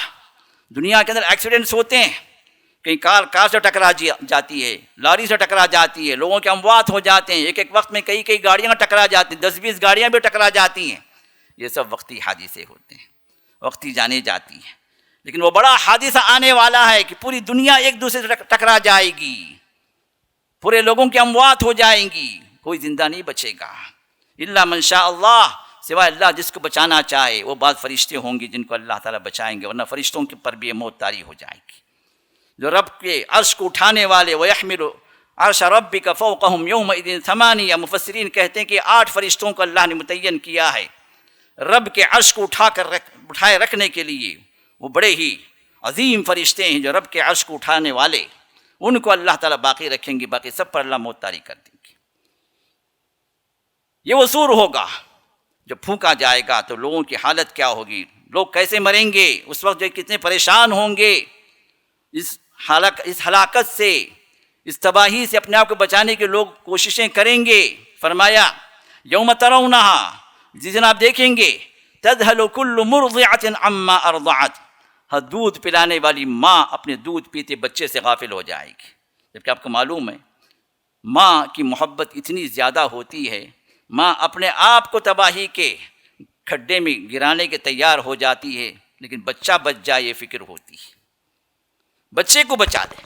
دنیا کے اندر ایکسیڈنٹس ہوتے ہیں، کہیں کار سے ٹکرا جاتی ہے، لاری سے ٹکرا جاتی ہے، لوگوں کے اموات ہو جاتے ہیں، ایک وقت میں کئی گاڑیاں ٹکرا جاتی ہیں، 10-20 گاڑیاں بھی ٹکرا جاتی ہیں. یہ سب وقتی حادثے ہوتے ہیں، وقتی جانے جاتی ہیں. لیکن وہ بڑا حادثہ آنے والا ہے کہ پوری دنیا ایک دوسرے سے ٹکرا جائے گی، پورے لوگوں کی اموات ہو جائیں گی، کوئی زندہ نہیں بچے گا. الا من شاء اللہ، سوائے اللہ جس کو بچانا چاہے. وہ بعض فرشتے ہوں گے جن کو اللہ تعالیٰ بچائیں گے، ورنہ فرشتوں کے پر بھی یہ موت طاری ہو جائے گی. جو رب کے عرش کو اٹھانے والے، وَيَحْمِلُ عَرْشَ رَبِّكَ فَوْقَهُمْ يَوْمَئِذٍ ثَمَانِيَةٌ، مفسرین کہتے ہیں کہ 8 فرشتوں کو اللہ نے متعین کیا ہے رب کے عرش کو اٹھائے رکھنے کے لیے. وہ بڑے ہی عظیم فرشتے ہیں جو رب کے عرش کو اٹھانے والے، ان کو اللہ تعالیٰ باقی رکھیں گے، باقی سب پر اللہ موت طاری کر دیں گے. یہ وہ سور ہوگا جب پھونکا جائے گا تو لوگوں کی حالت کیا ہوگی، لوگ کیسے مریں گے، اس وقت جو کتنے پریشان ہوں گے. اس ہلاکت سے، اس تباہی سے اپنے آپ کو بچانے کے لوگ کوششیں کریں گے. فرمایا یوم ترونہا، جس دن آپ دیکھیں گے تذہل کل مرضعۃ عما ارضعت، ہر دودھ پلانے والی ماں اپنے دودھ پیتے بچے سے غافل ہو جائے گی. جبکہ آپ کو معلوم ہے ماں کی محبت اتنی زیادہ ہوتی ہے، ماں اپنے آپ کو تباہی کے کھڈے میں گرانے کے تیار ہو جاتی ہے، لیکن بچہ بچ جائے یہ فکر ہوتی ہے. بچے کو بچا دے،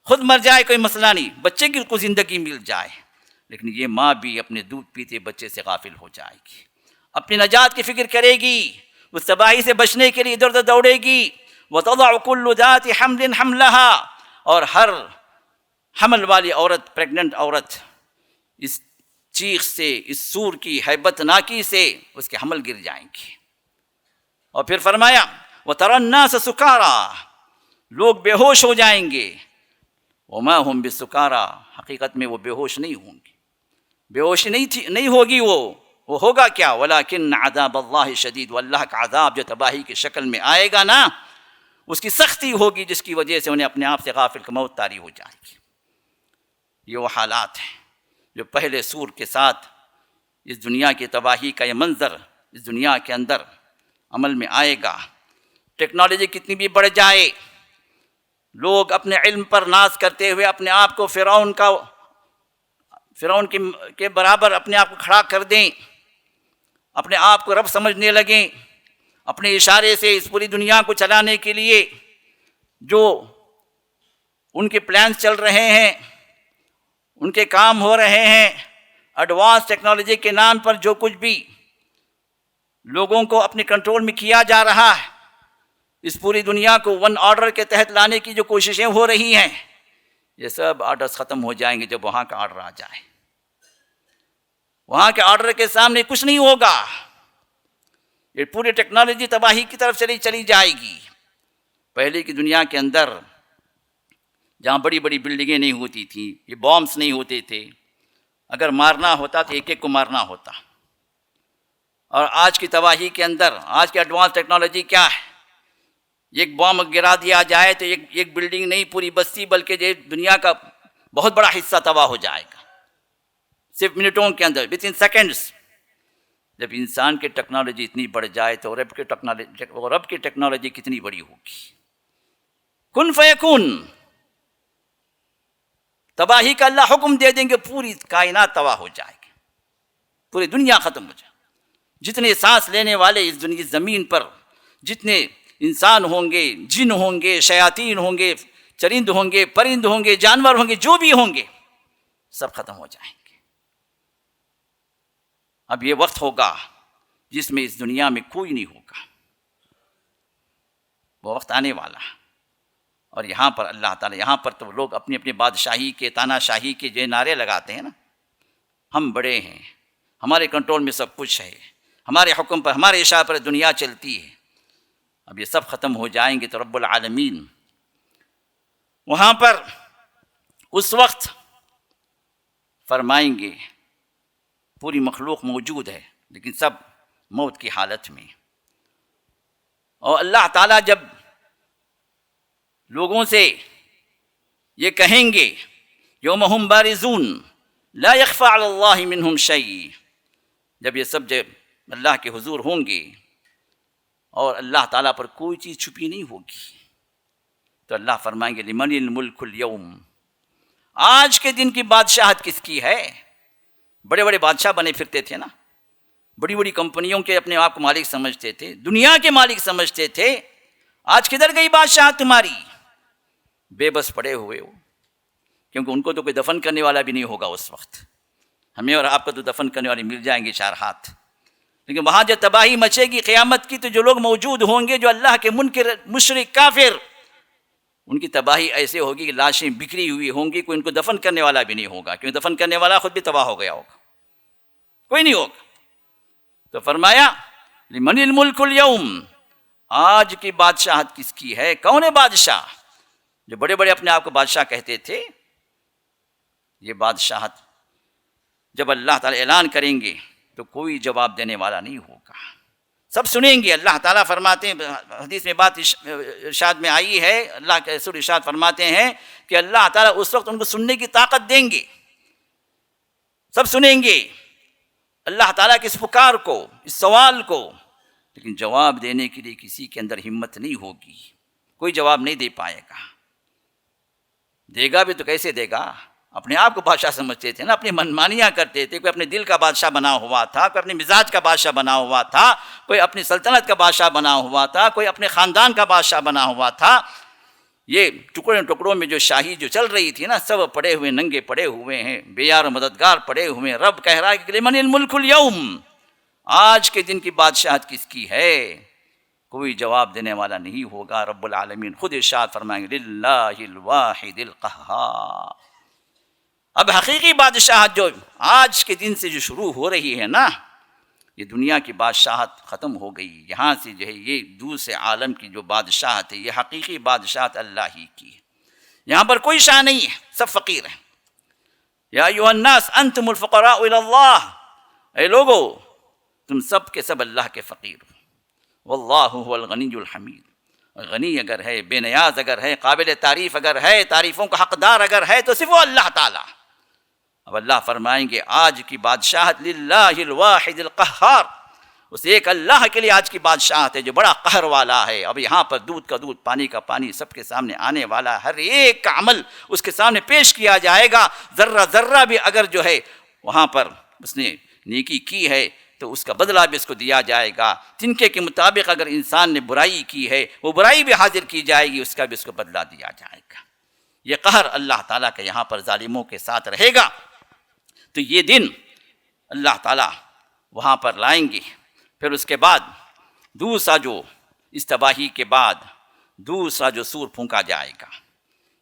خود مر جائے کوئی مسئلہ نہیں، بچے کی کو زندگی مل جائے، لیکن یہ ماں بھی اپنے دودھ پیتے بچے سے غافل ہو جائے گی، اپنی نجات کی فکر کرے گی، اس تباہی سے بچنے کے لیے ادھر ادھر دوڑے گی. وَتَضَعُ كُلُّ ذَاتِ حَمْلٍ حَمْلَهَا، اور ہر حمل والی عورت، پریگننٹ عورت، اس چیخ سے، اس سور کی ہیبت ناکی سے اس کے حمل گر جائیں گے. اور پھر فرمایا وَتَرَى النَّاسَ سُكَارَىٰ، لوگ بے ہوش ہو جائیں گے. وَمَا هُمْ بِسُكَارَىٰ، حقیقت میں وہ بے ہوش نہیں ہوں گے، بے ہوش نہیں ہوگی، وہ ہوگا کیا؟ وَلَٰكِنَّ عَذَابَ اللَّهِ شَدِيدٌ، واللہ کا عذاب جو تباہی کی شکل میں آئے گا نا، اس کی سختی ہوگی جس کی وجہ سے انہیں اپنے آپ سے غافل کا موت طاری ہو جائے گی. یہ وہ حالات ہیں جو پہلے سور کے ساتھ اس دنیا کی تباہی کا یہ منظر اس دنیا کے اندر عمل میں آئے گا. ٹیکنالوجی کتنی بھی بڑھ جائے، لوگ اپنے علم پر ناز کرتے ہوئے اپنے آپ کو فرعون کے برابر اپنے آپ کو کھڑا کر دیں، اپنے آپ کو رب سمجھنے لگیں، اپنے اشارے سے اس پوری دنیا کو چلانے کے لیے جو ان کے پلانز چل رہے ہیں، ان کے کام ہو رہے ہیں، ایڈوانس ٹیکنالوجی کے نام پر جو کچھ بھی لوگوں کو اپنے کنٹرول میں کیا جا رہا ہے، اس پوری دنیا کو ون آرڈر کے تحت لانے کی جو کوششیں ہو رہی ہیں، یہ سب آرڈرز ختم ہو جائیں گے جب وہاں کا آرڈر آ جائے. وہاں کے آرڈر کے سامنے کچھ نہیں ہوگا، یہ پوری ٹیکنالوجی تباہی کی طرف چلی جائے گی. پہلے کی دنیا کے اندر جہاں بڑی بڑی بلڈنگیں نہیں ہوتی تھیں، یہ بامس نہیں ہوتے تھے، اگر مارنا ہوتا تو ایک ایک کو مارنا ہوتا. اور آج کی تباہی کے اندر آج کی ایڈوانس ٹیکنالوجی کیا ہے؟ ایک بام گرا دیا جائے تو ایک بلڈنگ نہیں، پوری بستی بلکہ یہ دنیا کا بہت بڑا حصہ تباہ ہو جائے گا صرف منٹوں کے اندر، ود ان سیکنڈز. جب انسان کی ٹیکنالوجی اتنی بڑھ جائے تو رب کی ٹیکنالوجی کتنی بڑی ہوگی. کن فیکون، تباہی کا اللہ حکم دے دیں گے، پوری کائنات تباہ ہو جائے گی، پوری دنیا ختم ہو جائے. جتنے سانس لینے والے اس دنیا زمین پر، جتنے انسان ہوں گے، جن ہوں گے، شیاطین ہوں گے، چرند ہوں گے، پرند ہوں گے، جانور ہوں گے، جو بھی ہوں گے، سب ختم ہو جائیں گے. اب یہ وقت ہوگا جس میں اس دنیا میں کوئی نہیں ہوگا، وہ وقت آنے والا. اور یہاں پر اللہ تعالیٰ، یہاں پر تو لوگ اپنی اپنی بادشاہی کے، تانا شاہی کے جو نعرے لگاتے ہیں نا، ہم بڑے ہیں، ہمارے کنٹرول میں سب کچھ ہے، ہمارے حکم پر، ہمارے اشارے پر دنیا چلتی ہے. اب یہ سب ختم ہو جائیں گے تو رب العالمین وہاں پر اس وقت فرمائیں گے پوری مخلوق موجود ہے لیکن سب موت کی حالت میں. اور اللہ تعالیٰ جب لوگوں سے یہ کہیں گے یوم ہم بارزون لا یخفی علی اللہ منہم شیء، جب یہ سب جب اللہ کے حضور ہوں گے اور اللہ تعالیٰ پر کوئی چیز چھپی نہیں ہوگی، تو اللہ فرمائیں گے لمن الملک اليوم، آج کے دن کی بادشاہت کس کی ہے؟ بڑے بڑے بادشاہ بنے پھرتے تھے نا، بڑی بڑی کمپنیوں کے اپنے آپ کو مالک سمجھتے تھے، دنیا کے مالک سمجھتے تھے. آج کدھر گئی بادشاہ تمہاری؟ بے بس پڑے ہوئے ہو، کیونکہ ان کو تو کوئی دفن کرنے والا بھی نہیں ہوگا اس وقت. ہمیں اور آپ کو تو دفن کرنے والے مل جائیں گے 4 ہاتھ، لیکن وہاں جو تباہی مچے گی قیامت کی، تو جو لوگ موجود ہوں گے جو اللہ کے منکر، مشرک، کافر، ان کی تباہی ایسے ہوگی کہ لاشیں بکھری ہوئی ہوں گی، کوئی ان کو دفن کرنے والا بھی نہیں ہوگا، کیونکہ دفن کرنے والا خود بھی تباہ ہو گیا ہوگا، کوئی نہیں ہوگا. تو فرمایا لمن الملک اليوم، آج کی بادشاہت کس کی ہے؟ کون ہے بادشاہ؟ جو بڑے بڑے اپنے آپ کو بادشاہ کہتے تھے، یہ بادشاہت جب اللہ تعالیٰ اعلان کریں گے تو کوئی جواب دینے والا نہیں ہوگا، سب سنیں گے. اللہ تعالیٰ فرماتے ہیں، حدیث میں بات ارشاد میں آئی ہے، اللہ کے رسول ارشاد فرماتے ہیں کہ اللہ تعالیٰ اس وقت ان کو سننے کی طاقت دیں گے، سب سنیں گے. اللہ تعالیٰ کی اس پکار کو، اس سوال کو، لیکن جواب دینے کے لیے کسی کے اندر ہمت نہیں ہوگی، کوئی جواب نہیں دے پائے گا۔ دے گا بھی تو کیسے دے گا؟ اپنے آپ کو بادشاہ سمجھتے تھے نا، اپنی منمانیاں کرتے تھے، کوئی اپنے دل کا بادشاہ بنا ہوا تھا، کوئی اپنے مزاج کا بادشاہ بنا ہوا تھا، کوئی اپنی سلطنت کا بادشاہ بنا ہوا تھا، کوئی اپنے خاندان کا بادشاہ بنا ہوا تھا۔ یہ ٹکڑوں ٹکڑوں میں جو شاہی جو چل رہی تھی نا، سب پڑے ہوئے ننگے پڑے ہوئے ہیں، بے یار و مددگار پڑے ہوئے ہیں۔ رب کہہ رہا ہے کہ لمن الملک اليوم، آج کے دن کی بادشاہت کس کی ہے؟ کوئی جواب دینے والا نہیں ہوگا۔ رب العالمین خود ارشاد فرمائیں گے للہ الواحد القہار۔ اب حقیقی بادشاہت جو آج کے دن سے جو شروع ہو رہی ہے نا، یہ دنیا کی بادشاہت ختم ہو گئی، یہاں سے جو ہے یہ دوسرے عالم کی جو بادشاہت ہے، یہ حقیقی بادشاہت اللہ ہی کی ہے۔ یہاں پر کوئی شاہ نہیں ہے، سب فقیر ہیں۔ یا ایھا الناس انتم الفقراء الی اللہ، اے لوگو تم سب کے سب اللہ کے فقیر ہو۔ واللہ هو الغنی الحمید، غنی اگر ہے، بے نیاز اگر ہے، قابل تعریف اگر ہے، تعریفوں کا حقدار اگر ہے تو صرف وہ اللہ تعالیٰ۔ اب اللہ فرمائیں گے آج کی بادشاہت للہ الواحد القہار، اس ایک اللہ کے لیے آج کی بادشاہت ہے جو بڑا قہر والا ہے۔ اب یہاں پر دودھ کا دودھ، پانی کا پانی سب کے سامنے آنے والا ہے، ہر ایک کا عمل اس کے سامنے پیش کیا جائے گا۔ ذرہ ذرہ بھی اگر جو ہے وہاں پر اس نے نیکی کی ہے تو اس کا بدلہ بھی اس کو دیا جائے گا۔ تنکے کے مطابق اگر انسان نے برائی کی ہے، وہ برائی بھی حاضر کی جائے گی، اس کا بھی اس کو بدلہ دیا جائے گا۔ یہ قہر اللہ تعالیٰ کا یہاں پر ظالموں کے ساتھ رہے گا۔ تو یہ دن اللہ تعالیٰ وہاں پر لائیں گے۔ پھر اس کے بعد دوسرا جو اس تباہی کے بعد دوسرا جو سور پھونکا جائے گا،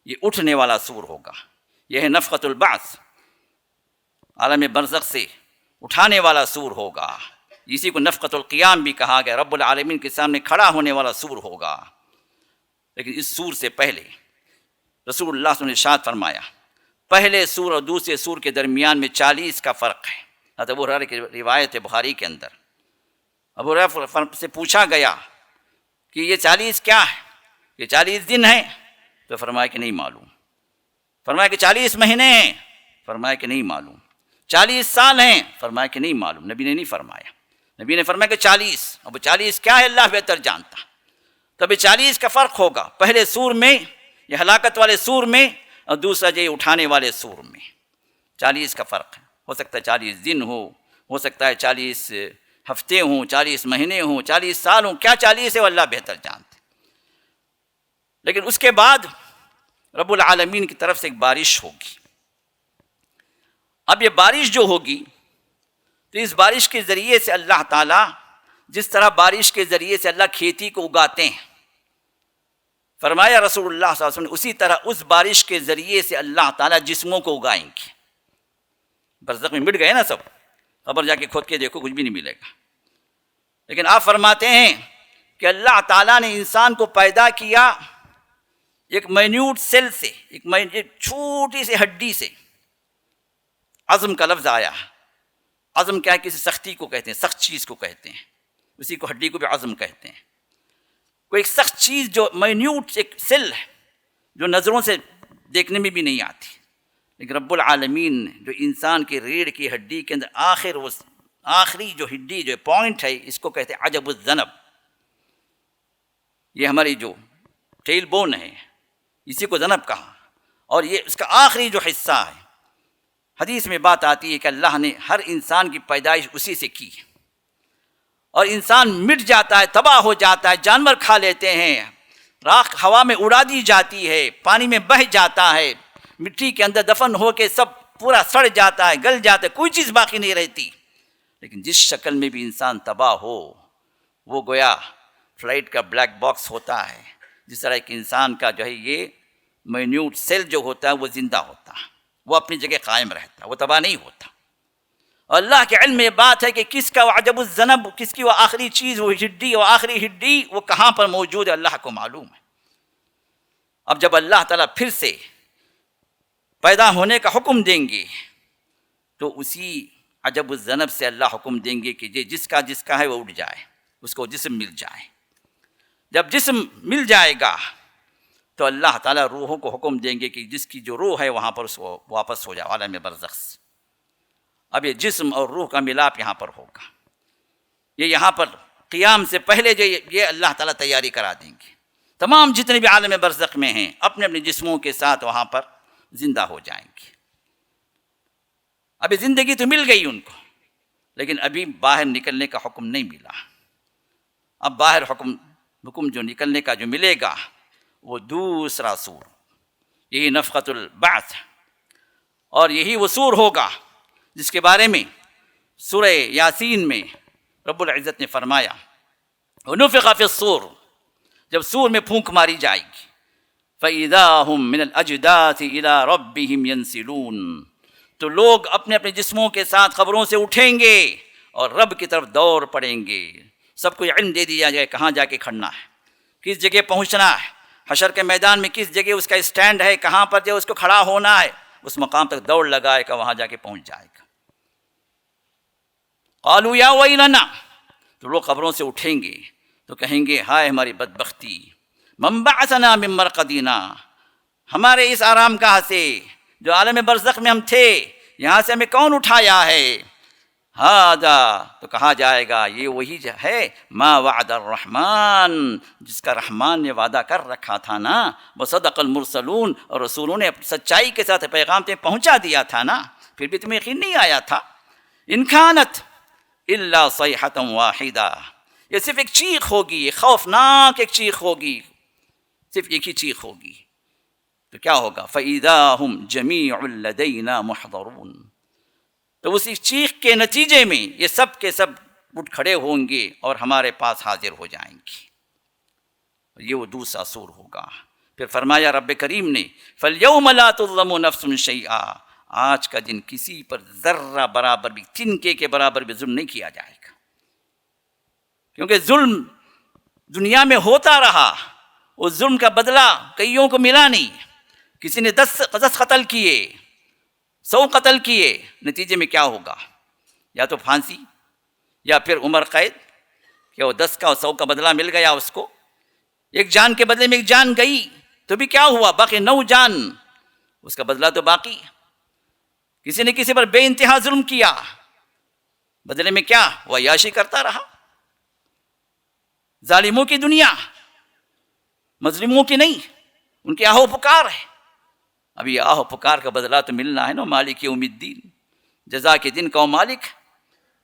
یہ اٹھنے والا سور ہوگا۔ یہ ہے نفخۃ البعث، عالم برزخ سے اٹھانے والا سور ہوگا۔ اسی کو نفخۃ القیام بھی کہا گیا، رب العالمین کے سامنے کھڑا ہونے والا سور ہوگا۔ لیکن اس سور سے پہلے رسول اللہ صلی اللہ علیہ وسلم نے ارشاد فرمایا، پہلے سور اور دوسرے سور کے درمیان میں 40 کا فرق ہے۔ حضرت ابو ہریرہ کی روایت ہے بخاری کے اندر، ابو ہریرہ سے پوچھا گیا کہ یہ 40 کیا ہے؟ یہ 40 دن ہیں؟ تو فرمایا کہ نہیں معلوم۔ فرمایا کہ 40 مہینے ہیں؟ فرمایا کہ نہیں معلوم۔ 40 سال ہیں؟ فرمایا کہ نہیں معلوم۔ نبی نے نہیں فرمایا، نبی نے فرمایا کہ 40۔ اب 40 کیا ہے اللہ بہتر جانتا۔ تب 40 کا فرق ہوگا، پہلے سور میں، یہ ہلاکت والے سور میں، اور دوسرا جو اٹھانے والے سور میں 40 کا فرق ہے۔ ہو سکتا ہے 40 دن ہو سکتا ہے 40 ہفتے ہوں، 40 مہینے ہوں، 40 سال ہوں، کیا 40 ہے وہ اللہ بہتر جانتے۔ لیکن اس کے بعد رب العالمین کی طرف سے ایک بارش ہوگی۔ اب یہ بارش جو ہوگی تو اس بارش کے ذریعے سے اللہ تعالیٰ، جس طرح بارش کے ذریعے سے اللہ کھیتی کو اگاتے ہیں، فرمایا رسول اللہ صلی اللہ علیہ وسلم، اسی طرح اس بارش کے ذریعے سے اللہ تعالیٰ جسموں کو اگائیں گے۔ برزخ میں مٹ گئے نا سب، قبر جا کے کھود کے دیکھو کچھ بھی نہیں ملے گا۔ لیکن آپ فرماتے ہیں کہ اللہ تعالیٰ نے انسان کو پیدا کیا ایک مائنیوٹ سیل سے، ایک چھوٹی سی ہڈی سے۔ عظم کا لفظ آیا، عظم کیا ہے؟ کسی سختی کو کہتے ہیں، سخت چیز کو کہتے ہیں، اسی کو ہڈی کو بھی عظم کہتے ہیں۔ کوئی ایک سخت چیز جو مائنیوٹ ایک سیل ہے، جو نظروں سے دیکھنے میں بھی نہیں آتی، لیکن رب العالمین نے جو انسان کی ریڑھ کی ہڈی کے اندر آخری جو ہڈی جو پوائنٹ ہے، اس کو کہتے ہیں عجب الذنب۔ یہ ہماری جو ٹیل بون ہے، اسی کو ذنب کہا، اور یہ اس کا آخری جو حصہ ہے۔ حدیث میں بات آتی ہے کہ اللہ نے ہر انسان کی پیدائش اسی سے کی، اور انسان مٹ جاتا ہے، تباہ ہو جاتا ہے، جانور کھا لیتے ہیں، راکھ ہوا میں اڑا دی جاتی ہے، پانی میں بہہ جاتا ہے، مٹی کے اندر دفن ہو کے سب پورا سڑ جاتا ہے، گل جاتا ہے، کوئی چیز باقی نہیں رہتی۔ لیکن جس شکل میں بھی انسان تباہ ہو، وہ گویا فلائٹ کا بلیک باکس ہوتا ہے۔ جس طرح ایک انسان کا جو ہے یہ مائنیوٹ سیل جو ہوتا ہے وہ زندہ ہوتا ہے، وہ اپنی جگہ قائم رہتا ہے، وہ تباہ نہیں ہوتا۔ اور اللہ کے علم میں یہ بات ہے کہ کس کا وہ عجب الذنب، کس کی وہ آخری چیز، وہ ہڈی، وہ آخری ہڈی وہ کہاں پر موجود ہے، اللہ کو معلوم ہے۔ اب جب اللہ تعالیٰ پھر سے پیدا ہونے کا حکم دیں گے تو اسی عجب الذنب سے اللہ حکم دیں گے کہ یہ جس کا ہے وہ اٹھ جائے، اس کو جسم مل جائے۔ جب جسم مل جائے گا تو اللہ تعالیٰ روحوں کو حکم دیں گے کہ جس کی جو روح ہے وہاں پر اس کو واپس ہو جائے عالم برزخ سے۔ اب یہ جسم اور روح کا ملاپ یہاں پر ہوگا. یہ یہاں پر قیام سے پہلے جو یہ اللہ تعالیٰ تیاری کرا دیں گے. تمام جتنے بھی عالم برزخ میں ہیں اپنے اپنے جسموں کے ساتھ وہاں پر زندہ ہو جائیں گے. ابھی زندگی تو مل گئی ان کو، لیکن ابھی باہر نکلنے کا حکم نہیں ملا. اب باہر حکم جو نکلنے کا جو ملے گا وہ دوسرا سور، یہی نفخۃ البعث، اور یہی وہ سور ہوگا جس کے بارے میں سورہ یاسین میں رب العزت نے فرمایا وَنُفِخَ فِي الصُّورِ، جب سور میں پھونک ماری جائے گی فَإِذَا هُم مِّنَ الْأَجْدَاثِ إِلَىٰ رَبِّهِمْ يَنْسِلُونَ، تو لوگ اپنے اپنے جسموں کے ساتھ قبروں سے اٹھیں گے اور رب کی طرف دوڑ پڑیں گے. سب کو علم دے دیا جائے کہاں جا کے کھڑنا ہے، کس جگہ پہنچنا ہے، حشر کے میدان میں کس جگہ اس کا اسٹینڈ ہے، کہاں پر جو اس کو کھڑا ہونا ہے، اس مقام تک دوڑ لگائے گا، وہاں جا کے پہنچ جائے گا. قالوا یا ویلنا، تو لوگ قبروں سے اٹھیں گے تو کہیں گے ہائے ہماری بدبختی، من بعثنا من مرقدنا، ہمارے اس آرام گاہ سے جو عالم برزخ میں ہم تھے یہاں سے ہمیں کون اٹھایا ہے. ہذا، تو کہا جائے گا یہ وہی ہے ما وعد الرحمن، جس کا رحمان نے وعدہ کر رکھا تھا نا، وصدق المرسلون، اور رسولوں نے سچائی کے ساتھ پیغام تمہیں پہنچا دیا تھا نا، پھر بھی تمہیں یقین نہیں آیا تھا. ان کانت الا صیحۃ واحدہ، یہ صرف ایک چیخ ہوگی، یہ خوفناک ایک چیخ ہوگی، صرف ایک ہی چیخ ہوگی. تو کیا ہوگا؟ فَإِذَا هُمْ جَمِيعٌ لَدَيْنَا مُحْضَرُونَ، تو اسی چیخ کے نتیجے میں یہ سب کے سب اٹھ کھڑے ہوں گے اور ہمارے پاس حاضر ہو جائیں گے. یہ وہ دوسرا سور ہوگا. پھر فرمایا رب کریم نے فَالْيَوْمَ لَا تُظْلَمُ نَفْسٌ شَيْئًا، آج کا دن کسی پر ذرہ برابر بھی، تنکے کے برابر بھی ظلم نہیں کیا جائے گا. کیونکہ ظلم دنیا میں ہوتا رہا، اس ظلم کا بدلہ کئیوں کو ملا نہیں. کسی نے 10 قتل کیے، 100 قتل کیے، نتیجے میں کیا ہوگا؟ یا تو پھانسی یا پھر عمر قید. کیا وہ 10 کا اور 100 کا بدلہ مل گیا اس کو؟ ایک جان کے بدلے میں ایک جان گئی تو بھی کیا ہوا؟ باقی 9 جان، اس کا بدلہ تو باقی. کسی نے کسی پر بے انتہا ظلم کیا، بدلے میں کیا؟ وہ عیاشی کرتا رہا. ظالموں کی دنیا، مظلوموں کی نہیں، ان کی آہو پکار ہے. اب یہ آہو پکار کا بدلہ تو ملنا ہے نا. مالک یوم الدین، جزا کے دن کا وہ مالک.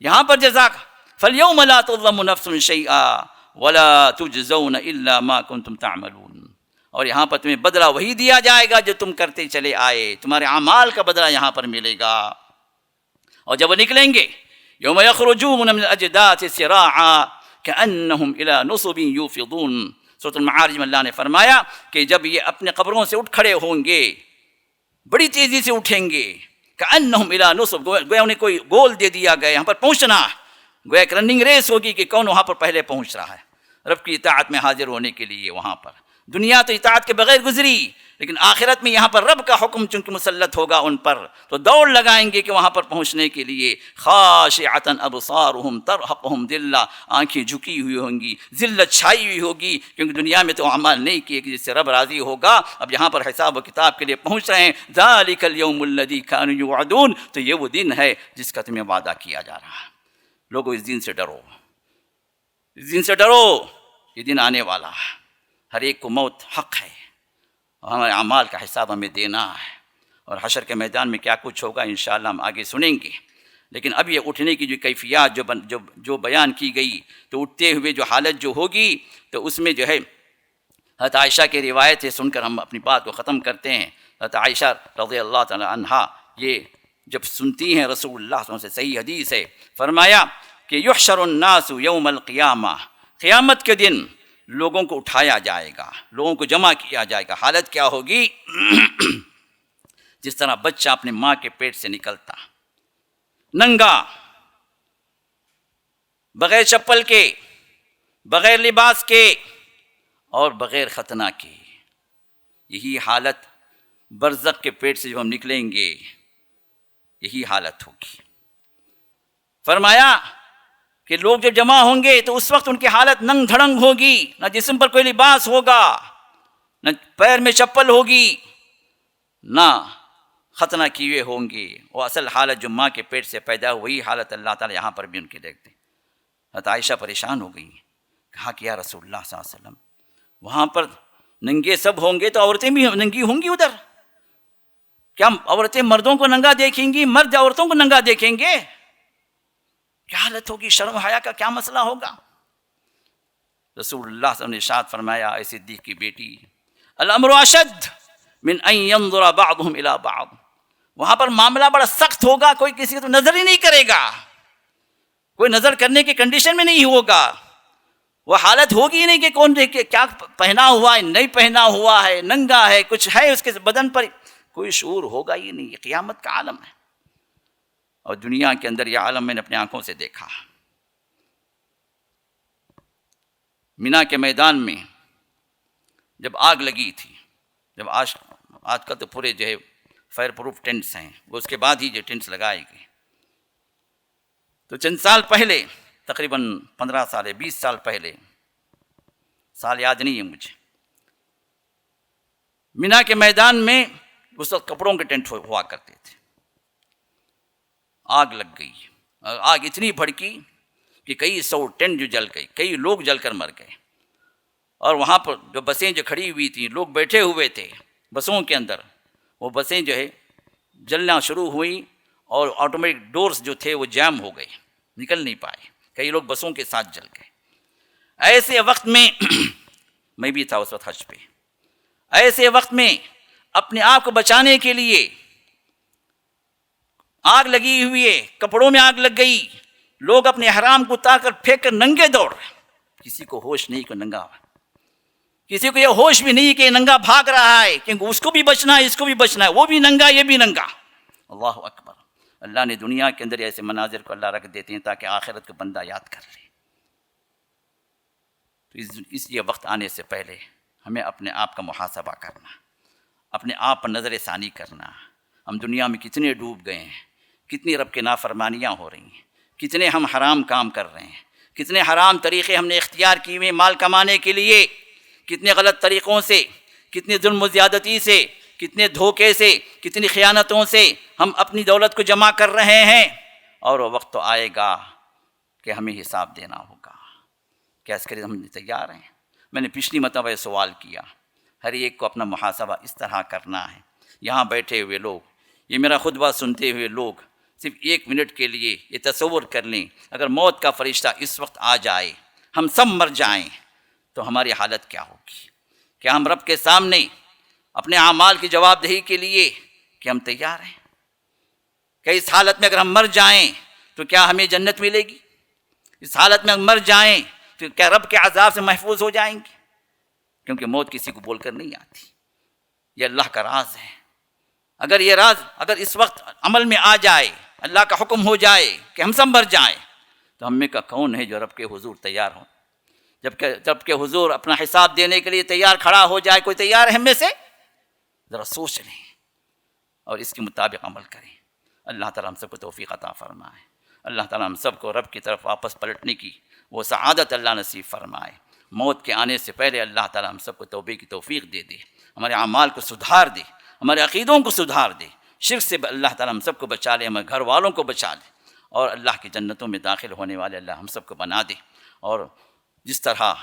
یہاں پر جزا کا فَالْيَوْمَ لَا تُظْلَمُ نَفْسٌ شَيْئًا وَلَا تُجْزَوْنَ إِلَّا مَا كُنْتُمْ تَعْمَلُونَ، اور یہاں پر تمہیں بدلہ وہی دیا جائے گا جو تم کرتے چلے آئے، تمہارے اعمال کا بدلہ یہاں پر ملے گا. اور جب وہ نکلیں گے یوم یخرجون من الاجداث سراعا کأنہم الی نصب یوفضون. سورۃ المعارج میں اللہ نے فرمایا کہ جب یہ اپنے قبروں سے اٹھ کھڑے ہوں گے، بڑی تیزی سے اٹھیں گے، کأنہم الی نصب، گویا انہیں کوئی گول دے دیا گیا، یہاں پر پہنچنا، گویا ایک رننگ ریس ہوگی کہ کون وہاں پر پہلے پہنچ رہا ہے رب کی اطاعت میں حاضر ہونے کے لیے. وہاں پر دنیا تو اطاعت کے بغیر گزری، لیکن آخرت میں یہاں پر رب کا حکم چونکہ مسلط ہوگا ان پر، تو دوڑ لگائیں گے کہ وہاں پر پہنچنے کے لیے. خاشعۃ ابصارہم ترہقہم ذلہ، آنکھیں جھکی ہوئی ہوں گی، ذلت چھائی ہوئی ہوگی، کیونکہ دنیا میں تو اعمال نہیں کیے کہ جس سے رب راضی ہوگا. اب یہاں پر حساب و کتاب کے لیے پہنچ رہے ہیں. ذالک الیوم الذی کانوا یوعدون، تو یہ وہ دن ہے جس کا تمہیں وعدہ کیا جا رہا ہے. لوگوں اس دن سے ڈرو، اس دن سے ڈرو، یہ دن آنے والا ہے. ہر ایک کو موت حق ہے، اور ہمارے اعمال کا حساب ہمیں دینا ہے. اور حشر کے میدان میں کیا کچھ ہوگا انشاءاللہ ہم آگے سنیں گے. لیکن اب یہ اٹھنے کی جو کیفیات جو بیان کی گئی، تو اٹھتے ہوئے جو حالت جو ہوگی، تو اس میں جو ہے حضرت عائشہ کی روایت ہے، سن کر ہم اپنی بات کو ختم کرتے ہیں. حضرت عائشہ رضی اللہ تعالی عنہا یہ جب سنتی ہیں رسول اللہ صلی اللہ علیہ وسلم سے، صحیح حدیث ہے، فرمایا کہ یحشر الناس یوم القیامہ، قیامت کے دن لوگوں کو اٹھایا جائے گا، لوگوں کو جمع کیا جائے گا. حالت کیا ہوگی؟ جس طرح بچہ اپنے ماں کے پیٹ سے نکلتا، ننگا، بغیر چپل کے، بغیر لباس کے اور بغیر ختنہ کے. یہی حالت برزخ کے پیٹ سے جب ہم نکلیں گے یہی حالت ہوگی. فرمایا کہ لوگ جب جمع ہوں گے تو اس وقت ان کی حالت ننگ دھڑنگ ہوگی، نہ جسم پر کوئی لباس ہوگا، نہ پیر میں چپل ہوگی، نہ ختنہ کیے ہوں گے، وہ اصل حالت جو ماں کے پیٹ سے پیدا ہوئی حالت اللہ تعالیٰ یہاں پر بھی ان کی دیکھتے۔ حضرت عائشہ پریشان ہو گئی، کہا کہ یا رسول اللہ صلی اللہ علیہ وسلم وہاں پر ننگے سب ہوں گے تو عورتیں بھی ننگی ہوں گی ادھر؟ کیا عورتیں مردوں کو ننگا دیکھیں گی، مرد عورتوں کو ننگا دیکھیں گے؟ کیا حالت ہوگی، شرم حیا کا کیا مسئلہ ہوگا؟ رسول اللہ صلی اللہ علیہ وسلم نے ارشاد فرمایا، اے صدیق کی بیٹی، الامر اشد من ان ينظر بعضهم الى بعض، وہاں پر معاملہ بڑا سخت ہوگا، کوئی کسی کو تو نظر ہی نہیں کرے گا، کوئی نظر کرنے کی کنڈیشن میں نہیں ہوگا، وہ حالت ہوگی ہی نہیں کہ کون دیکھے کیا پہنا ہوا ہے، نہیں پہنا ہوا ہے، ننگا ہے، کچھ ہے اس کے بدن پر، کوئی شعور ہوگا ہی نہیں۔ یہ قیامت کا عالم ہے، اور دنیا کے اندر یہ عالم میں نے اپنی آنکھوں سے دیکھا۔ مینا کے میدان میں جب آگ لگی تھی، جب آج کل تو پورے جو ہے فائر پروف ٹینٹس ہیں، وہ اس کے بعد ہی جو ٹینٹس لگائے گئے، تو چند سال پہلے، تقریباً 15 سال 20 سال پہلے، سال یاد نہیں ہے مجھے، مینا کے میدان میں اس وقت کپڑوں کے ٹینٹ ہوا کرتے تھے، آگ لگ گئی، آگ اتنی بھڑکی کہ کئی 100 ٹینٹ جو جل گئے، کئی لوگ جل کر مر گئے، اور وہاں پر جو بسیں جو کھڑی ہوئی تھیں، لوگ بیٹھے ہوئے تھے بسوں کے اندر، وہ بسیں جو ہے جلنا شروع ہوئیں، اور آٹومیٹک ڈورز جو تھے وہ جام ہو گئے، نکل نہیں پائے، کئی لوگ بسوں کے ساتھ جل گئے۔ ایسے وقت میں میں بھی تھا اس وقت حج پہ، ایسے وقت میں اپنے آپ کو بچانے کے لیے آگ لگی ہوئی ہے، کپڑوں میں آگ لگ گئی، لوگ اپنے احرام کو اتار کر پھینک کر ننگے دوڑ رہے، کسی کو ہوش نہیں کہ ننگا، کسی کو یہ ہوش بھی نہیں کہ ننگا بھاگ رہا ہے، کیونکہ اس کو بھی بچنا ہے، اس کو بھی بچنا ہے، وہ بھی ننگا یہ بھی ننگا۔ اللہ اکبر۔ اللہ نے دنیا کے اندر ایسے مناظر کو اللہ رکھ دیتے ہیں تاکہ آخرت کا بندہ یاد کر لے۔ تو اس لیے وقت آنے سے پہلے ہمیں اپنے آپ کا محاسبہ کرنا، اپنے آپ پر نظر ثانی کرنا۔ ہم دنیا میں کتنے ڈوب گئے ہیں، کتنی رب کے نافرمانیاں ہو رہی ہیں، کتنے ہم حرام کام کر رہے ہیں، کتنے حرام طریقے ہم نے اختیار کیے ہوئے مال کمانے کے لیے، کتنے غلط طریقوں سے، کتنے ظلم و زیادتی سے، کتنے دھوکے سے، کتنی خیانتوں سے ہم اپنی دولت کو جمع کر رہے ہیں، اور وہ وقت تو آئے گا کہ ہمیں حساب دینا ہوگا۔ کیا اس کے لیے ہم تیار ہیں؟ میں نے پچھلی مرتبہ یہ سوال کیا، ہر ایک کو اپنا محاسبہ اس طرح کرنا ہے۔ یہاں بیٹھے ہوئے لوگ، یہ میرا خطبہ سنتے ہوئے لوگ، صرف 1 منٹ کے لیے یہ تصور کر لیں، اگر موت کا فرشتہ اس وقت آ جائے، ہم سب مر جائیں، تو ہماری حالت کیا ہوگی؟ کیا ہم رب کے سامنے اپنے اعمال کی جواب دہی کے لیے کہ ہم تیار ہیں؟ کہ اس حالت میں اگر ہم مر جائیں تو کیا ہمیں جنت ملے گی؟ اس حالت میں مر جائیں تو کیا رب کے عذاب سے محفوظ ہو جائیں گے؟ کیونکہ موت کسی کو بول کر نہیں آتی، یہ اللہ کا راز ہے۔ اگر یہ راز اگر اس وقت عمل میں آ جائے، اللہ کا حکم ہو جائے کہ ہم سب مر جائیں، تو ہم میں کا کون ہے جو رب کے حضور تیار ہو؟ جب کہ حضور اپنا حساب دینے کے لیے تیار کھڑا ہو جائے، کوئی تیار ہے ہم میں سے؟ ذرا سوچ لیں اور اس کے مطابق عمل کریں۔ اللہ تعالیٰ ہم سب کو توفیق عطا فرمائے، اللہ تعالیٰ ہم سب کو رب کی طرف واپس پلٹنے کی وہ سعادت اللہ نصیب فرمائے۔ موت کے آنے سے پہلے اللہ تعالیٰ ہم سب کو توبے کی توفیق دے دے، ہمارے اعمال کو سدھار دے، ہمارے عقیدوں کو سدھار دے، شرک سے اللہ تعالیٰ ہم سب کو بچا لے، ہمارے گھر والوں کو بچا لے، اور اللہ کی جنتوں میں داخل ہونے والے اللہ ہم سب کو بنا دے۔ اور جس طرح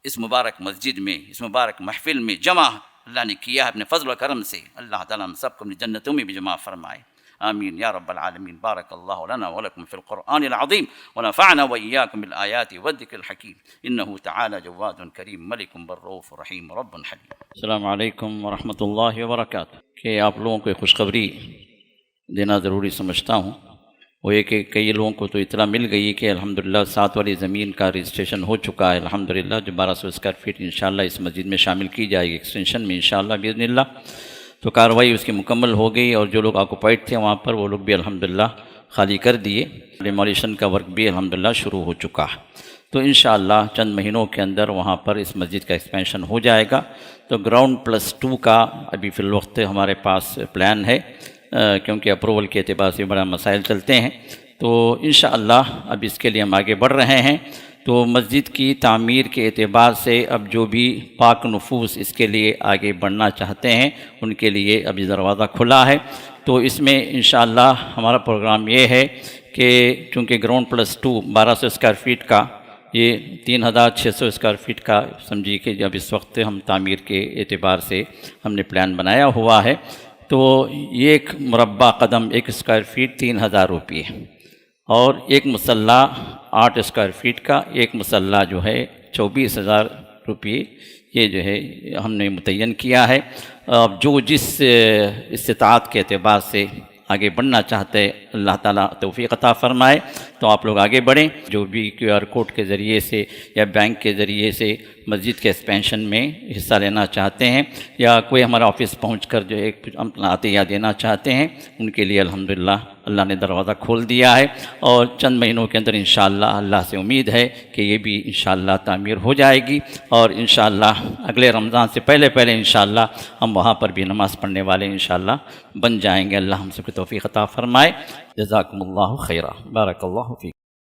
اس مبارک مسجد میں، اس مبارک محفل میں جمع اللہ نے کیا ہے اپنے فضل و کرم سے، اللہ تعالیٰ ہم سب کو اپنی جنتوں میں بھی جمع فرمائے، آمین یا رب العالمین۔ بارک اللہ لنا ولکم فی القرآن العظیم ونفعنا وإیاکم بالآیات والذکر الحکیم، انہ تعالی جواد کریم ملک بالرؤوف رحیم رب حلیم۔ السلام علیکم ورحمۃ اللہ وبرکاتہ۔ کہ آپ لوگوں کو خوشخبری دینا ضروری سمجھتا ہوں، وہ یہ کہ کئی لوگوں کو تو اطلاع مل گئی کہ الحمدللہ 7 والی زمین کا رجسٹریشن ہو چکا ہے، الحمدللہ جو 1200 اسکوائر فٹ انشاءاللہ اس مسجد میں شامل کی جائے گی ایکسٹینشن میں انشاءاللہ باذن اللہ۔ تو کارروائی اس کی مکمل ہو گئی، اور جو لوگ آکوپائڈ تھے وہاں پر وہ لوگ بھی الحمدللہ خالی کر دیے، ڈیمولیشن کا ورک بھی الحمدللہ شروع ہو چکا ہے۔ تو انشاءاللہ چند مہینوں کے اندر وہاں پر اس مسجد کا ایکسپینشن ہو جائے گا۔ تو گراؤنڈ +2 کا ابھی فی الوقت ہمارے پاس پلان ہے، کیونکہ اپروول کے اعتبار سے بڑا مسائل چلتے ہیں، تو انشاءاللہ اب اس کے لیے ہم آگے بڑھ رہے ہیں۔ تو مسجد کی تعمیر کے اعتبار سے اب جو بھی پاک نفوس اس کے لیے آگے بڑھنا چاہتے ہیں ان کے لیے ابھی دروازہ کھلا ہے۔ تو اس میں انشاءاللہ ہمارا پروگرام یہ ہے کہ چونکہ گراؤنڈ پلس 2 1200 اسکوائر فیٹ کا، یہ 3600 اسکوائر فیٹ کا سمجھیے کہ جب اس وقت ہم تعمیر کے اعتبار سے ہم نے پلان بنایا ہوا ہے، تو یہ ایک مربع قدم 1 اسکوائر فیٹ 3000 روپے، اور ایک مسلح 8 اسکوائر فیٹ کا ایک مسلح جو ہے 24000 روپے یہ جو ہے ہم نے متعین کیا ہے۔ اب جو جس استطاعت کے اعتبار سے آگے بڑھنا چاہتے ہیں اللہ تعالیٰ توفیق عطا فرمائے، تو آپ لوگ آگے بڑھیں۔ جو بھی QR کوڈ کے ذریعے سے یا بینک کے ذریعے سے مسجد کے ایکسپینشن میں حصہ لینا چاہتے ہیں، یا کوئی ہمارا آفس پہنچ کر جو ایک اپنا عطیہ دینا چاہتے ہیں، ان کے لیے الحمدللہ اللہ نے دروازہ کھول دیا ہے، اور چند مہینوں کے اندر انشاءاللہ اللہ سے امید ہے کہ یہ بھی انشاءاللہ تعمیر ہو جائے گی، اور انشاءاللہ اگلے رمضان سے پہلے انشاءاللہ ہم وہاں پر بھی نماز پڑھنے والے انشاءاللہ بن جائیں گے۔ اللہ ہم سب کو توفیق عطا فرمائے۔ جزاکم اللہ خیرہ، بارک اللہ فیکم۔